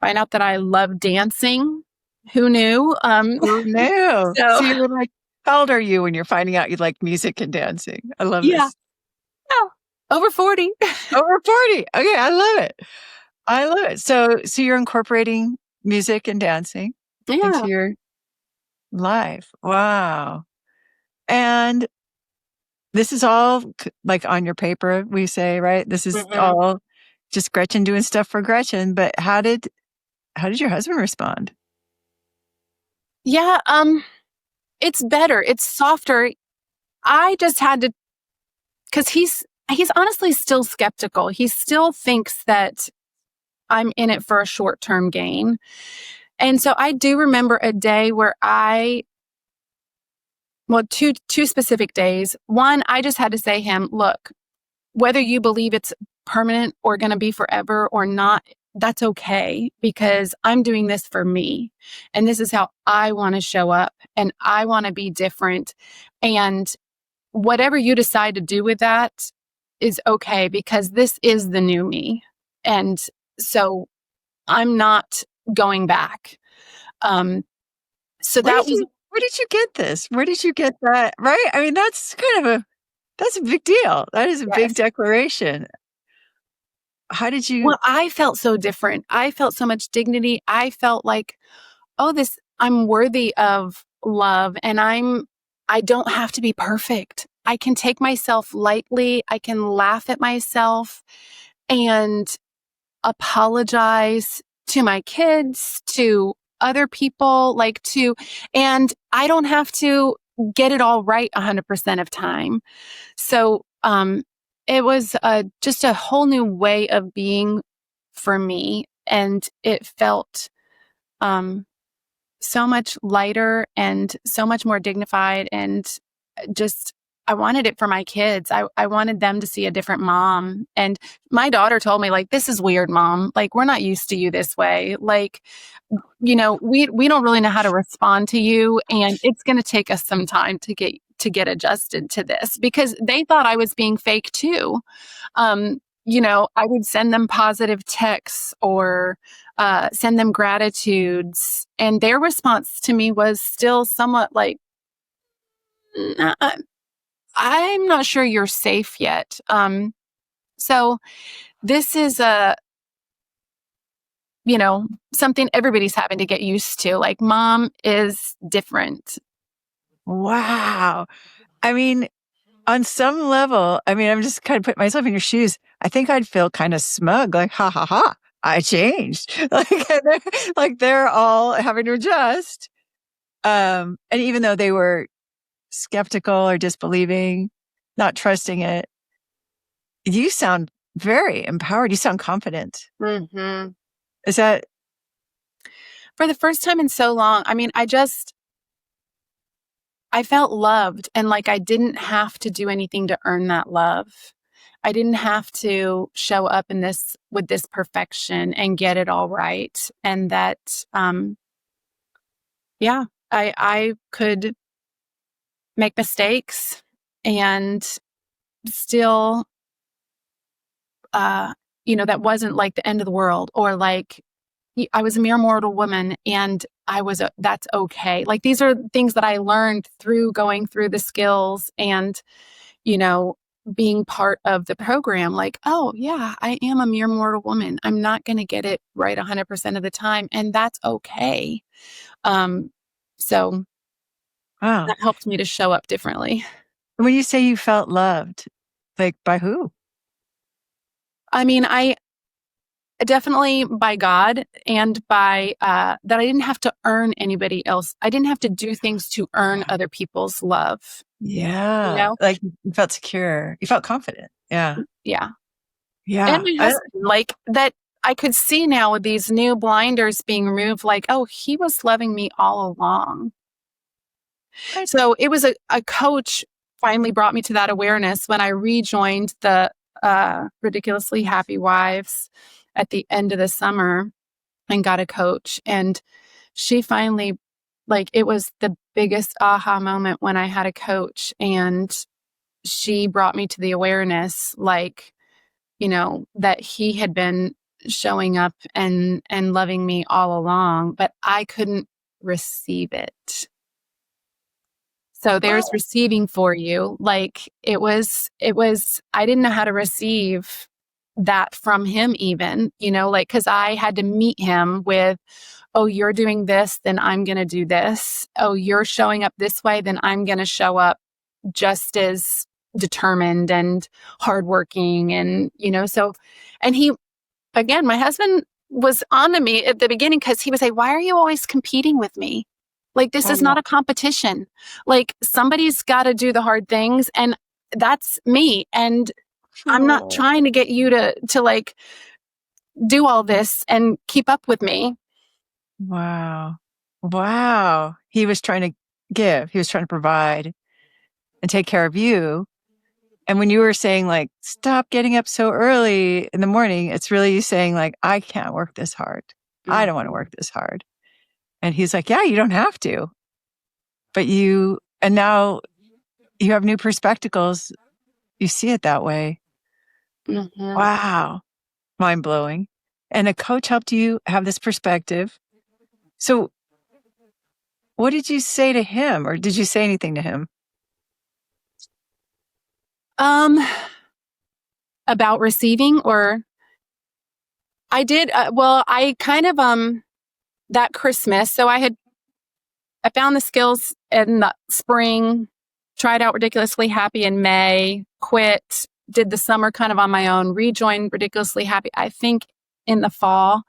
S1: find out that I love dancing. Who knew?
S2: Oh, no.
S1: So
S2: So you were like, how old are you when you're finding out you like music and dancing? I love
S1: yeah,
S2: this.
S1: oh, over 40.
S2: Over 40. Okay, I love it. I love it. So you're incorporating music and dancing into
S1: Yeah.
S2: your life. Wow. And this is all like on your paper, we say, right? This is
S1: Mhm.
S2: all just Gretchen doing stuff for Gretchen. But how did your husband respond?
S1: Yeah, it's better. It's softer. I just had to, because he's honestly still skeptical. He still thinks that I'm in it for a short-term gain. And so I do remember a day where two specific days. One, I just had to say him, look, whether you believe it's permanent or going to be forever or not, that's okay, because I'm doing this for me. And this is how I want to show up and I want to be different. And whatever you decide to do with that is okay, because this is the new me. And so I'm not going back. Um, so
S2: Where
S1: that
S2: did
S1: was,
S2: you where did you get this? Where did you get that? Right? I mean, that's a big deal. That is a big
S1: yes.
S2: declaration. How did you
S1: Well, I felt so different. I felt so much dignity. I felt like, oh, I'm worthy of love, and I don't have to be perfect. I can take myself lightly. I can laugh at myself and apologize to my kids, to other people, and I don't have to get it all right 100% of time. So, it was just a whole new way of being for me. And it felt um, so much lighter and so much more dignified, and just I wanted it for my kids. I wanted them to see a different mom. And my daughter told me, like, this is weird, mom. Like, we're not used to you this way. Like, we don't really know how to respond to you, and it's going to take us some time to get adjusted to this, because they thought I was being fake too. I would send them positive texts or send them gratitudes. And their response to me was still somewhat like, "Nah, I'm not sure you're safe yet." So this is something everybody's having to get used to. Like, mom is different.
S2: Wow. I mean, on some level, I mean, I'm just kind of putting myself in your shoes. I think I'd feel kind of smug, like, ha ha ha, I changed. Like they're all having to adjust. And even though they were skeptical or disbelieving, not trusting it, you sound very empowered. You sound confident.
S1: Mm-hmm.
S2: Is that?
S1: For the first time in so long, I mean, I felt loved, and like I didn't have to do anything to earn that love. I didn't have to show up with this perfection and get it all right. And that, yeah, I could make mistakes and still, that wasn't like the end of the world, or like I was a mere mortal woman and that's okay. Like, these are things that I learned through going through the skills and, you know, being part of the program. Like, oh yeah, I am a mere mortal woman. I'm not going to get it right 100% of the time. And that's okay. So
S2: Wow.
S1: that helped me to show up differently.
S2: When you say you felt loved, like by who?
S1: I mean, I definitely by God, and by that I didn't have to earn anybody else. I didn't have to do things to earn other people's love. You
S2: Yeah.
S1: know?
S2: Like you felt secure. You felt confident. Yeah.
S1: Yeah. And
S2: Yeah.
S1: my husband, like that, I could see now with these new blinders being removed, like, oh, he was loving me all along.
S2: I,
S1: So it was a coach finally brought me to that awareness when I rejoined the Ridiculously Happy Wives at the end of the summer and got a coach. And she finally, like, it was the biggest aha moment when I had a coach, and she brought me to the awareness, like, that he had been showing up and loving me all along, but I couldn't receive it. So there's
S2: well,
S1: receiving for you. Like, I didn't know how to receive that from him, even, like, cause I had to meet him with, oh, you're doing this, then I'm going to do this. Oh, you're showing up this way, then I'm going to show up just as determined and hardworking. And, and my husband was on to me at the beginning, because he would say, why are you always competing with me? Like, this is not a competition. Like, somebody's got to do the hard things, and that's me. And I'm not
S2: oh,
S1: trying to get you to like do all this and keep up with me.
S2: wow. Wow. He was trying to give, he was trying to provide and take care of you. And when you were saying, like, stop getting up so early in the morning, it's really you saying, like, I can't work this hard. I don't want to
S1: Mhm.
S2: work this hard. And he's like, yeah, you don't have to. And now you have new perspectives. You see it that way.
S1: Mhm.
S2: Wow. Mind blowing. And a coach helped you have this perspective. So, what did you say to him, or did you say anything to him?
S1: Um, about receiving, or I did, well, I kind of, that Christmas. So I found the skills in the spring, tried out Ridiculously Happy in May, quit, did the summer kind of on my own, rejoined Ridiculously Happy, I think in the fall.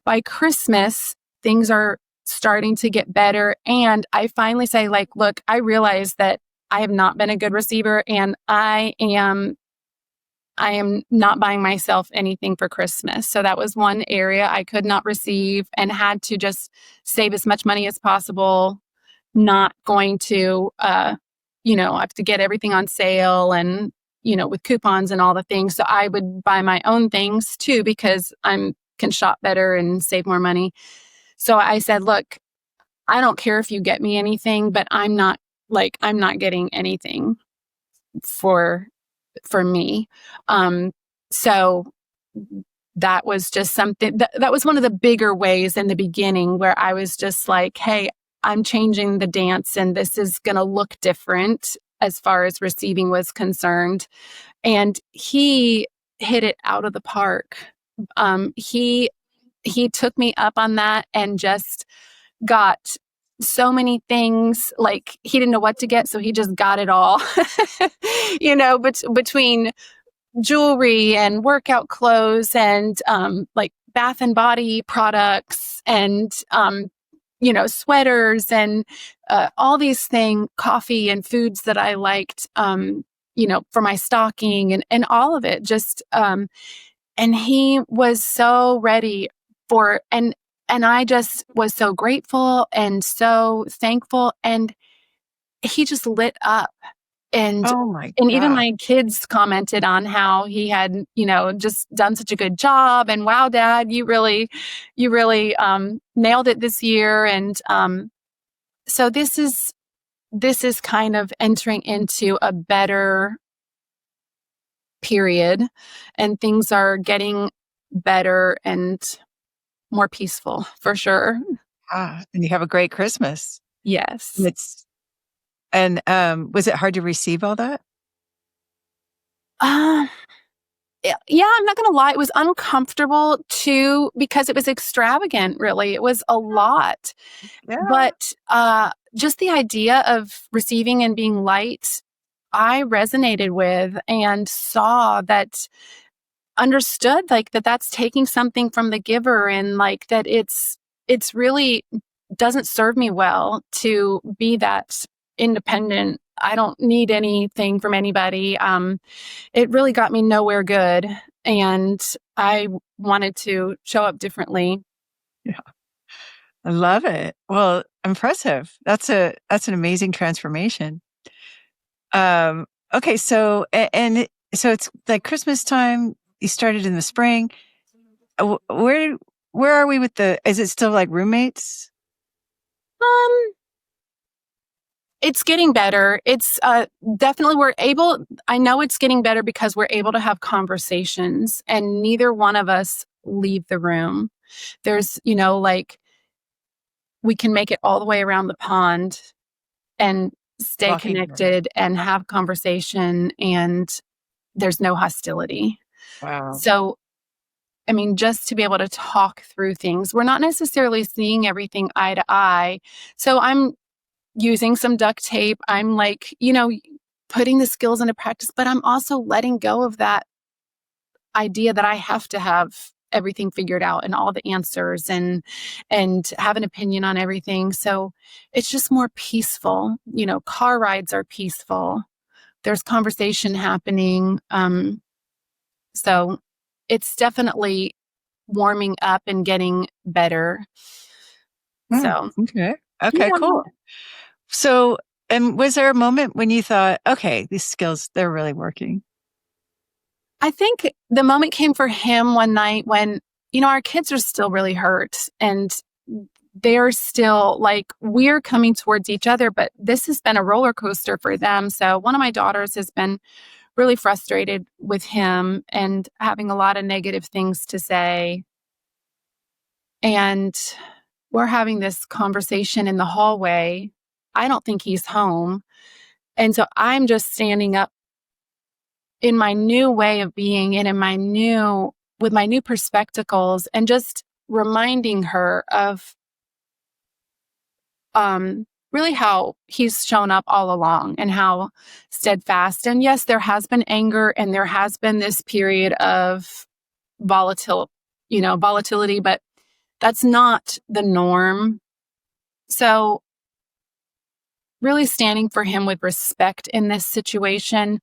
S1: By Christmas, things are starting to get better. And I finally say, like, look, I realize that I have not been a good receiver, and I am not buying myself anything for Christmas. So that was one area I could not receive, and had to just save as much money as possible. Not going to, I have to get everything on sale, and, with coupons and all the things. So I would buy my own things too, because I can shop better and save more money. So I said, look, I don't care if you get me anything, but I'm not getting anything for me. Um, so that was just something that was one of the bigger ways in the beginning, where I was just like, hey, I'm changing the dance, and this is going to look different as far as receiving was concerned. And he hit it out of the park. He he took me up on that and just got so many things. Like he didn't know what to get, so he just got it all. But between jewelry and workout clothes and like bath and body products and sweaters and all these things, coffee and foods that I liked, for my stocking and all of it. Just and he was so ready for and I just was so grateful and so thankful, and he just lit up. And
S2: Oh my
S1: and even
S2: God.
S1: my kids commented on how he had, just done such a good job. And wow, Dad, you really nailed it this year. And so this is kind of entering into a better period, and things are getting better and more peaceful for sure.
S2: And you have a great Christmas. And
S1: Yes.
S2: it's was it hard to receive all that?
S1: Uh, yeah, I'm not going to lie. It was uncomfortable too because it was extravagant, really. It was a lot.
S2: Yeah.
S1: But just the idea of receiving and being light, I resonated with and saw that, understood like that's taking something from the giver, and like that it's really doesn't serve me well to be that independent. I don't need anything from anybody. It really got me nowhere good, and I wanted to show up differently.
S2: Yeah. I love it. Well, impressive. That's an amazing transformation. Um, okay, and so it's like Christmas time. You started in the spring. Where are we with is it still like roommates?
S1: Um, it's getting better. It's definitely I know it's getting better because we're able to have conversations and neither one of us leave the room. There's, like we can make it all the way around the pond and stay
S2: Walking.
S1: connected and have conversation, and there's no hostility.
S2: Wow.
S1: So, I mean, just to be able to talk through things, we're not necessarily seeing everything eye to eye. So I'm using some duct tape. I'm like, putting the skills into practice, but I'm also letting go of that idea that I have to have everything figured out and all the answers and have an opinion on everything. So it's just more peaceful. Car rides are peaceful. There's conversation happening. So it's definitely warming up and getting better.
S2: Hmm,
S1: So
S2: okay. Okay,
S1: yeah,
S2: cool. So, and was there a moment when you thought, okay, these skills, they're really working?
S1: I think the moment came for him one night when, our kids are still really hurt, and they're still like, we're coming towards each other, but this has been a roller coaster for them. So one of my daughters has been really frustrated with him and having a lot of negative things to say. And we're having this conversation in the hallway. I don't think he's home. And so I'm just standing up in my new way of being and with my new perspectives, and just reminding her of really how he's shown up all along and how steadfast. And yes, there has been anger and there has been this period of volatility, but that's not the norm. So really standing for him with respect in this situation.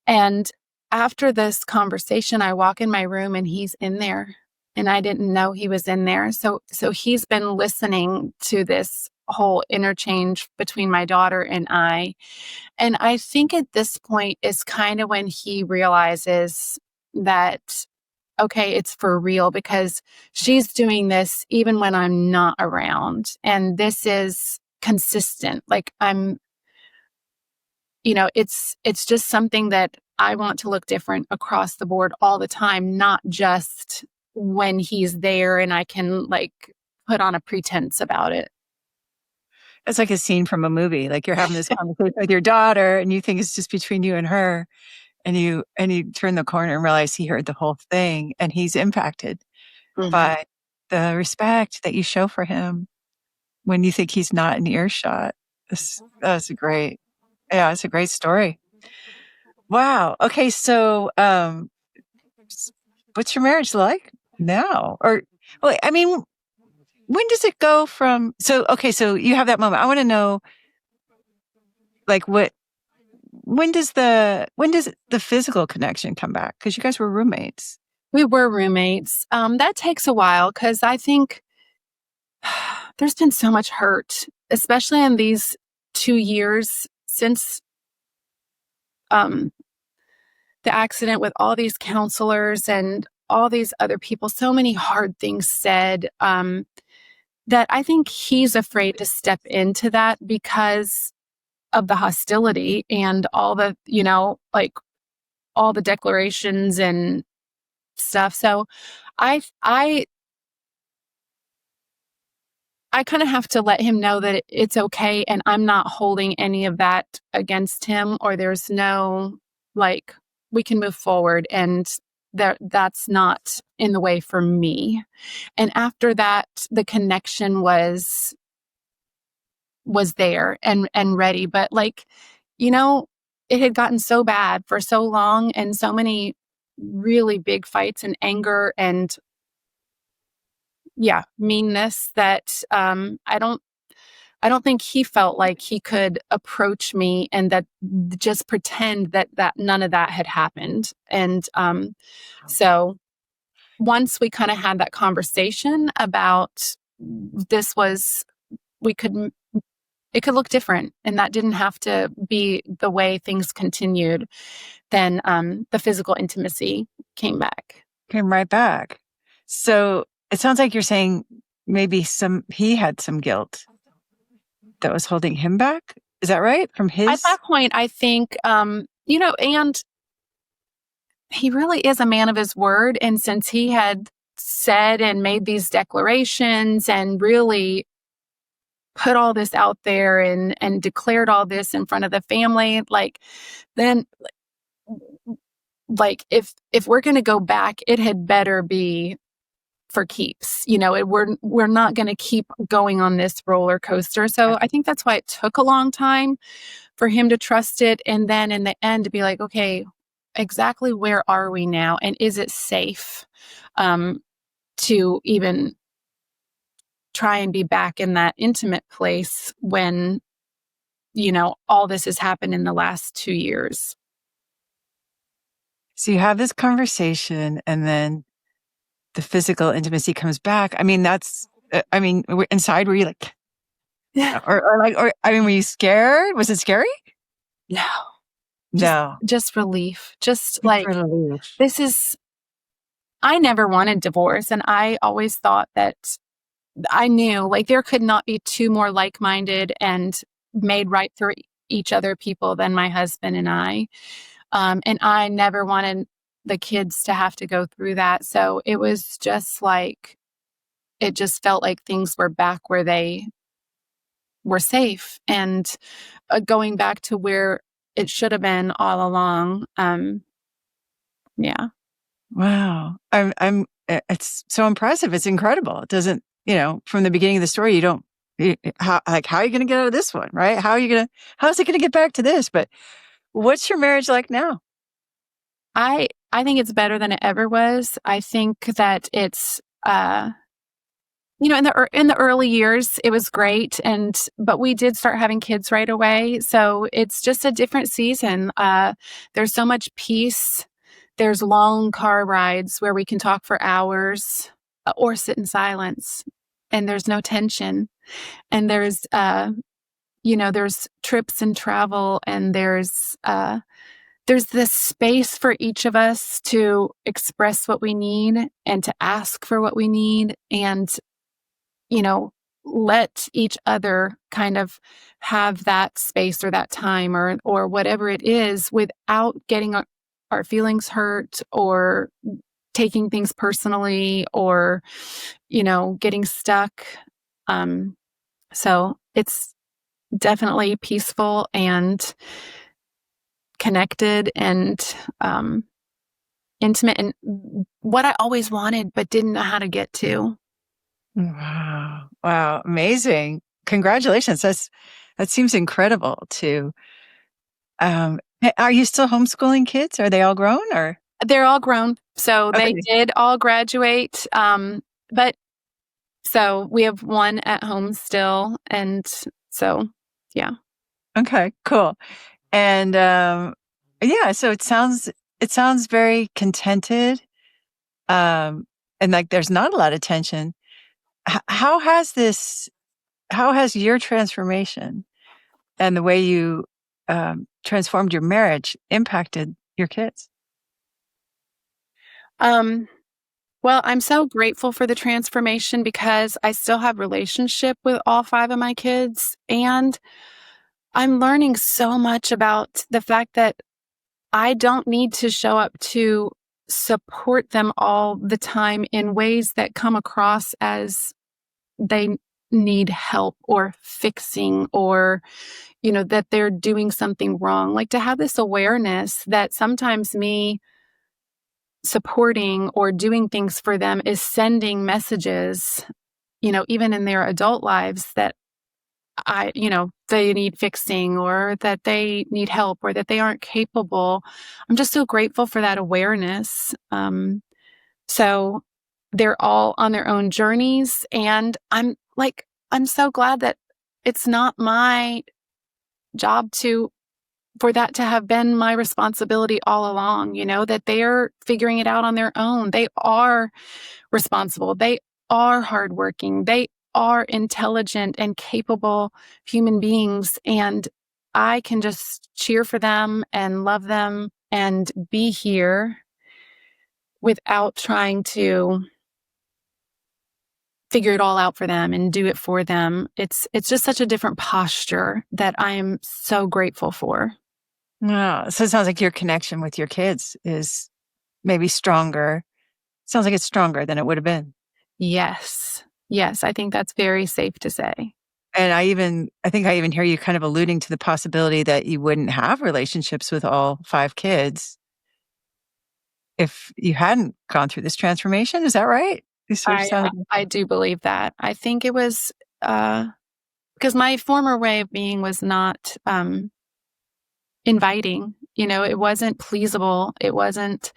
S1: And after this conversation, I walk in my room and he's in there, and I didn't know he was in there. So he's been listening to this whole interchange between my daughter and I. And I think at this point is kind of when he realizes that, okay, it's for real, because she's doing this even when I'm not around. And this is consistent. Like it's just something that I want to look different across the board all the time, not just when he's there and I can like put on a pretense about it.
S2: It's like a scene from a movie. Like you're having this conversation with your daughter and you think it's just between you and her. And you turn the corner and realize he heard the whole thing and he's impacted
S1: Mhm.
S2: by the respect that you show for him when you think he's not in earshot. That's a great, yeah, it's a great story. Wow. Okay. So, what's your marriage like now? Or, well, I mean, when does it go from, okay, so you have that moment. I want to know, like, when does the physical connection come back? Because you guys were roommates.
S1: We were roommates. That takes a while because I think there's been so much hurt, especially in these 2 years since um, the accident, with all these counselors and all these other people, so many hard things said, that I think he's afraid to step into that because of the hostility and all the, like all the declarations and stuff. So I I I kind of have to let him know that it's okay and I'm not holding any of that against him, or there's no, like, we can move forward and that's not in the way for me. And after that, the connection was there and ready, but like, you know, it had gotten so bad for so long and so many really big fights and anger and, yeah, meanness that I don't think he felt like he could approach me and that just pretend that none of that had happened. And so once we kind of had that conversation about this was, we could, it could look different and that didn't have to be the way things continued, then the physical intimacy came back.
S2: Came right back. So it sounds like you're saying maybe he had some guilt that was holding him back. Is that right? From
S1: At
S2: his?
S1: that point, I think, and he really is a man of his word. And since he had said and made these declarations and really put all this out there and declared all this in front of the family, like, then, like, if we're going to go back, it had better be for keeps. We're not going to keep going on this roller coaster. So I think that's why it took a long time for him to trust it. And then in the end to be like, okay, exactly where are we now? And is it safe to even try and be back in that intimate place when, all this has happened in the last 2 years?
S2: So you have this conversation and then the physical intimacy comes back. I mean, inside, were you like,
S1: Yeah.
S2: I mean, were you scared? Was it scary?
S1: No.
S2: No.
S1: Just relief. Just
S2: Just
S1: like,
S2: relief.
S1: I never wanted divorce. And I always thought that I knew, like, there could not be two more like-minded and made right for each other people than my husband and I. And I never wanted the kids to have to go through that. So it was just like, it just felt like things were back where they were safe and going back to where it should have been all along. Yeah.
S2: Wow. It's so impressive. It's incredible. It doesn't, from the beginning of the story, how are you going to get out of this one? Right. How's it going to get back to this? But what's your marriage like now?
S1: I think it's better than it ever was. I think that it's, in the early years, it was great, but we did start having kids right away, so it's just a different season. There's so much peace. There's long car rides where we can talk for hours, or sit in silence, and there's no tension. And there's trips and travel, and there's this space for each of us to express what we need and to ask for what we need, and let each other kind of have that space or that time or whatever it is, without getting our feelings hurt or taking things personally or, getting stuck. So it's definitely peaceful and connected and intimate, and what I always wanted but didn't know how to get to.
S2: Wow. Wow. Amazing. Congratulations. That seems incredible too. Are you still homeschooling kids? Are they all grown or?
S1: They're all grown, so they
S2: Okay.
S1: did all graduate, but so we have one at home still, and so, yeah.
S2: Okay, cool. And yeah, so it sounds very contented. Um and like there's not a lot of tension. How has how has your transformation and the way you transformed your marriage impacted your kids?
S1: Um, well, I'm so grateful for the transformation because I still have relationship with all 5 of my kids, and I'm learning so much about the fact that I don't need to show up to support them all the time in ways that come across as they need help or fixing or, that they're doing something wrong. Like to have this awareness that sometimes me supporting or doing things for them is sending messages, even in their adult lives that they need fixing or that they need help or that they aren't capable. I'm just so grateful for that awareness. So they're all on their own journeys. And I'm so glad that it's not my job for that to have been my responsibility all along, that they're figuring it out on their own. They are responsible. They are hardworking. They are intelligent and capable human beings. And I can just cheer for them and love them and be here without trying to figure it all out for them and do it for them. It's just such a different posture that I am so grateful for.
S2: Yeah, so it sounds like your connection with your kids is maybe stronger. Sounds like it's stronger than it would have been.
S1: Yes. Yes, I think that's very safe to say.
S2: And I think I even hear you kind of alluding to the possibility that you wouldn't have relationships with all 5 kids if you hadn't gone through this transformation. Is that right? You sort of sounded.
S1: I do believe that. I think it was, because my former way of being was not, inviting, it wasn't pleasable, it wasn't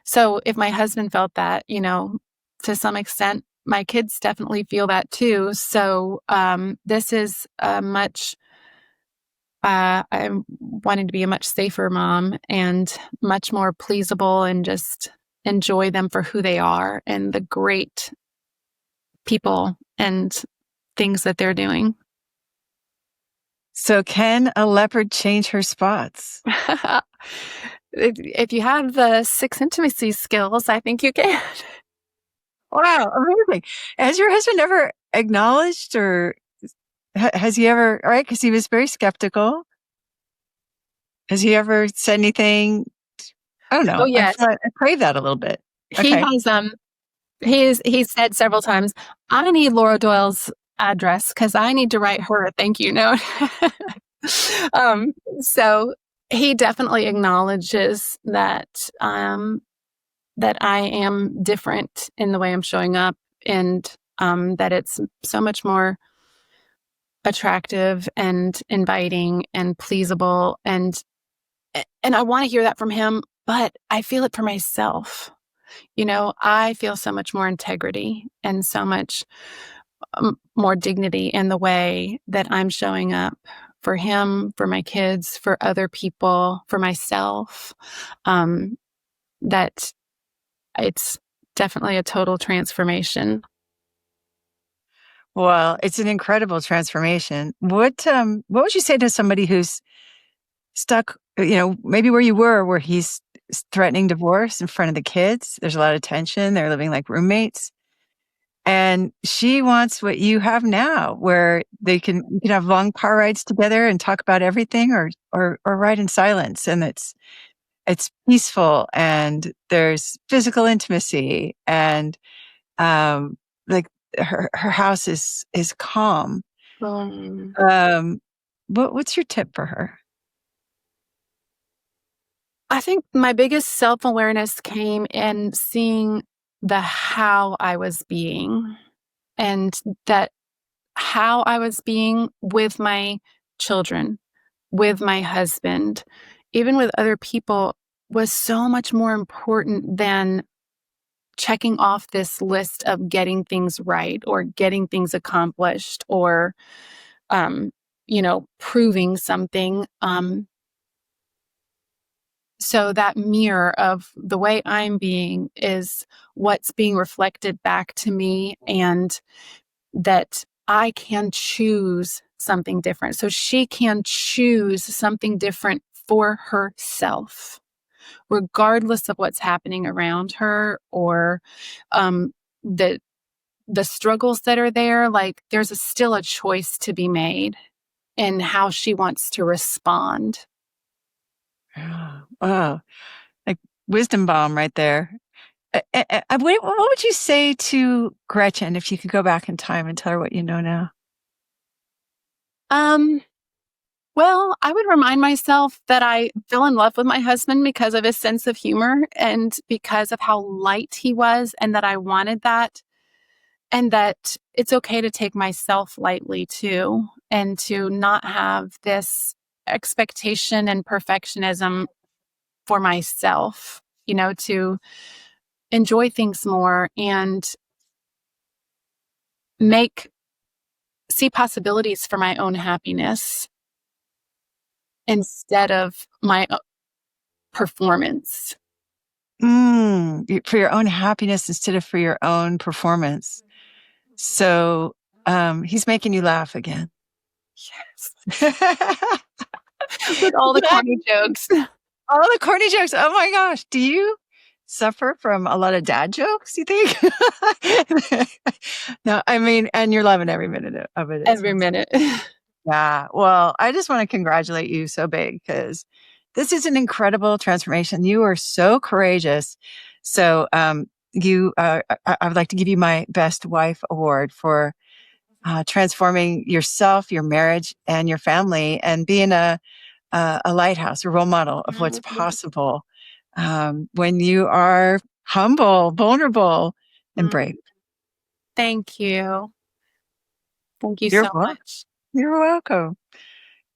S1: so if my husband felt that, to some extent, my kids definitely feel that too, so, this is a much I'm wanting to be a much safer mom and much more pleasable and just enjoy them for who they are and the great people and things that they're doing.
S2: So can a leopard change her spots?
S1: If you have the 6 intimacy skills, I think you can.
S2: Wow, amazing. Has your husband ever acknowledged or has he ever, right? Because he was very skeptical. Has he ever said anything? I don't
S1: Oh,
S2: know.
S1: yes.
S2: I crave that a little bit.
S1: He
S2: Okay.
S1: has, he's said several times, "I need Laura Doyle's address because I need to write her a thank you note." Um, so he definitely acknowledges that I am different in the way I'm showing up and, that it's so much more attractive and inviting and pleasable and I wanna hear that from him, but I feel it for myself. I feel so much more integrity and so much, more dignity in the way that I'm showing up for him, for my kids, for other people, for myself, that it's definitely a total transformation.
S2: Well, it's an incredible transformation. What would you say to somebody who's stuck, maybe where you were, where he's threatening divorce in front of the kids? There's a lot of tension. They're living like roommates. And she wants what you have now, where you can have long car rides together and talk about everything or ride in silence. And it's peaceful and there's physical intimacy and um like her house is calm.
S1: Um,
S2: Um what's your tip for her?
S1: I think my biggest self-awareness came in seeing the how I was being. and that how I was being with my children, with my husband, even with other people, was so much more important than checking off this list of getting things right or getting things accomplished or, proving something. So that mirror of the way I'm being is what's being reflected back to me, and that I can choose something different. So she can choose something different for herself, regardless of what's happening around her or the the struggles that are there. Like still a choice to be made in how she wants to respond.
S2: Wow. Like wisdom bomb right there. What would you say to Gretchen if you could go back in time and tell her what you know now?
S1: Um, Well, I would remind myself that I fell in love with my husband because of his sense of humor and because of how light he was, and that I wanted that, and that it's okay to take myself lightly too, and to not have this expectation and perfectionism for myself, to enjoy things more and make see possibilities for my own happiness instead of my performance.
S2: For your own happiness instead of for your own performance. So he's making you laugh again.
S1: Yes. With all the corny jokes.
S2: All the corny jokes. Oh my gosh. Do you suffer from a lot of dad jokes, you think? No, I mean, and you're loving every minute of it.
S1: Every minute.
S2: Yeah. Well, I just want to congratulate you so big because this is an incredible transformation. You are so courageous. So, I would like to give you my Best Wife Award for transforming yourself, your marriage, and your family, and being a lighthouse, a role model of what's possible when you are humble, vulnerable, and brave.
S1: Thank you. Thank you
S2: You're
S1: so
S2: welcome.
S1: much.
S2: You're welcome.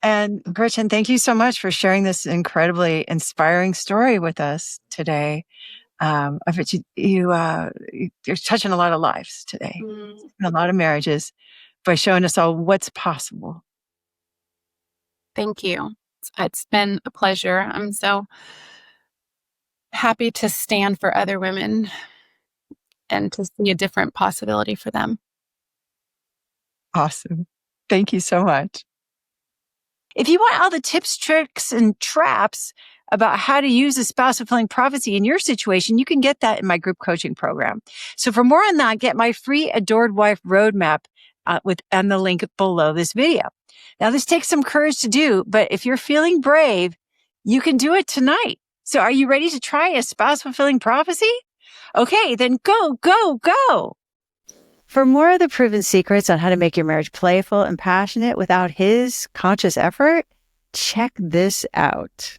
S2: And Gretchen, thank you so much for sharing this incredibly inspiring story with us today. Of which you're touching a lot of lives today, a lot of marriages, by showing us all what's possible.
S1: Thank you. It's been a pleasure. I'm so happy to stand for other women and to see a different possibility for them.
S2: Awesome. Thank you so much. If you want all the tips, tricks, and traps about how to use a spouse fulfilling prophecy in your situation, you can get that in my group coaching program. So for more on that, get my free Adored Wife Roadmap on the link below this video. Now, this takes some courage to do, but if you're feeling brave, you can do it tonight. So are you ready to try a spouse fulfilling prophecy? Okay, then go, go, go. For more of the proven secrets on how to make your marriage playful and passionate without his conscious effort, check this out.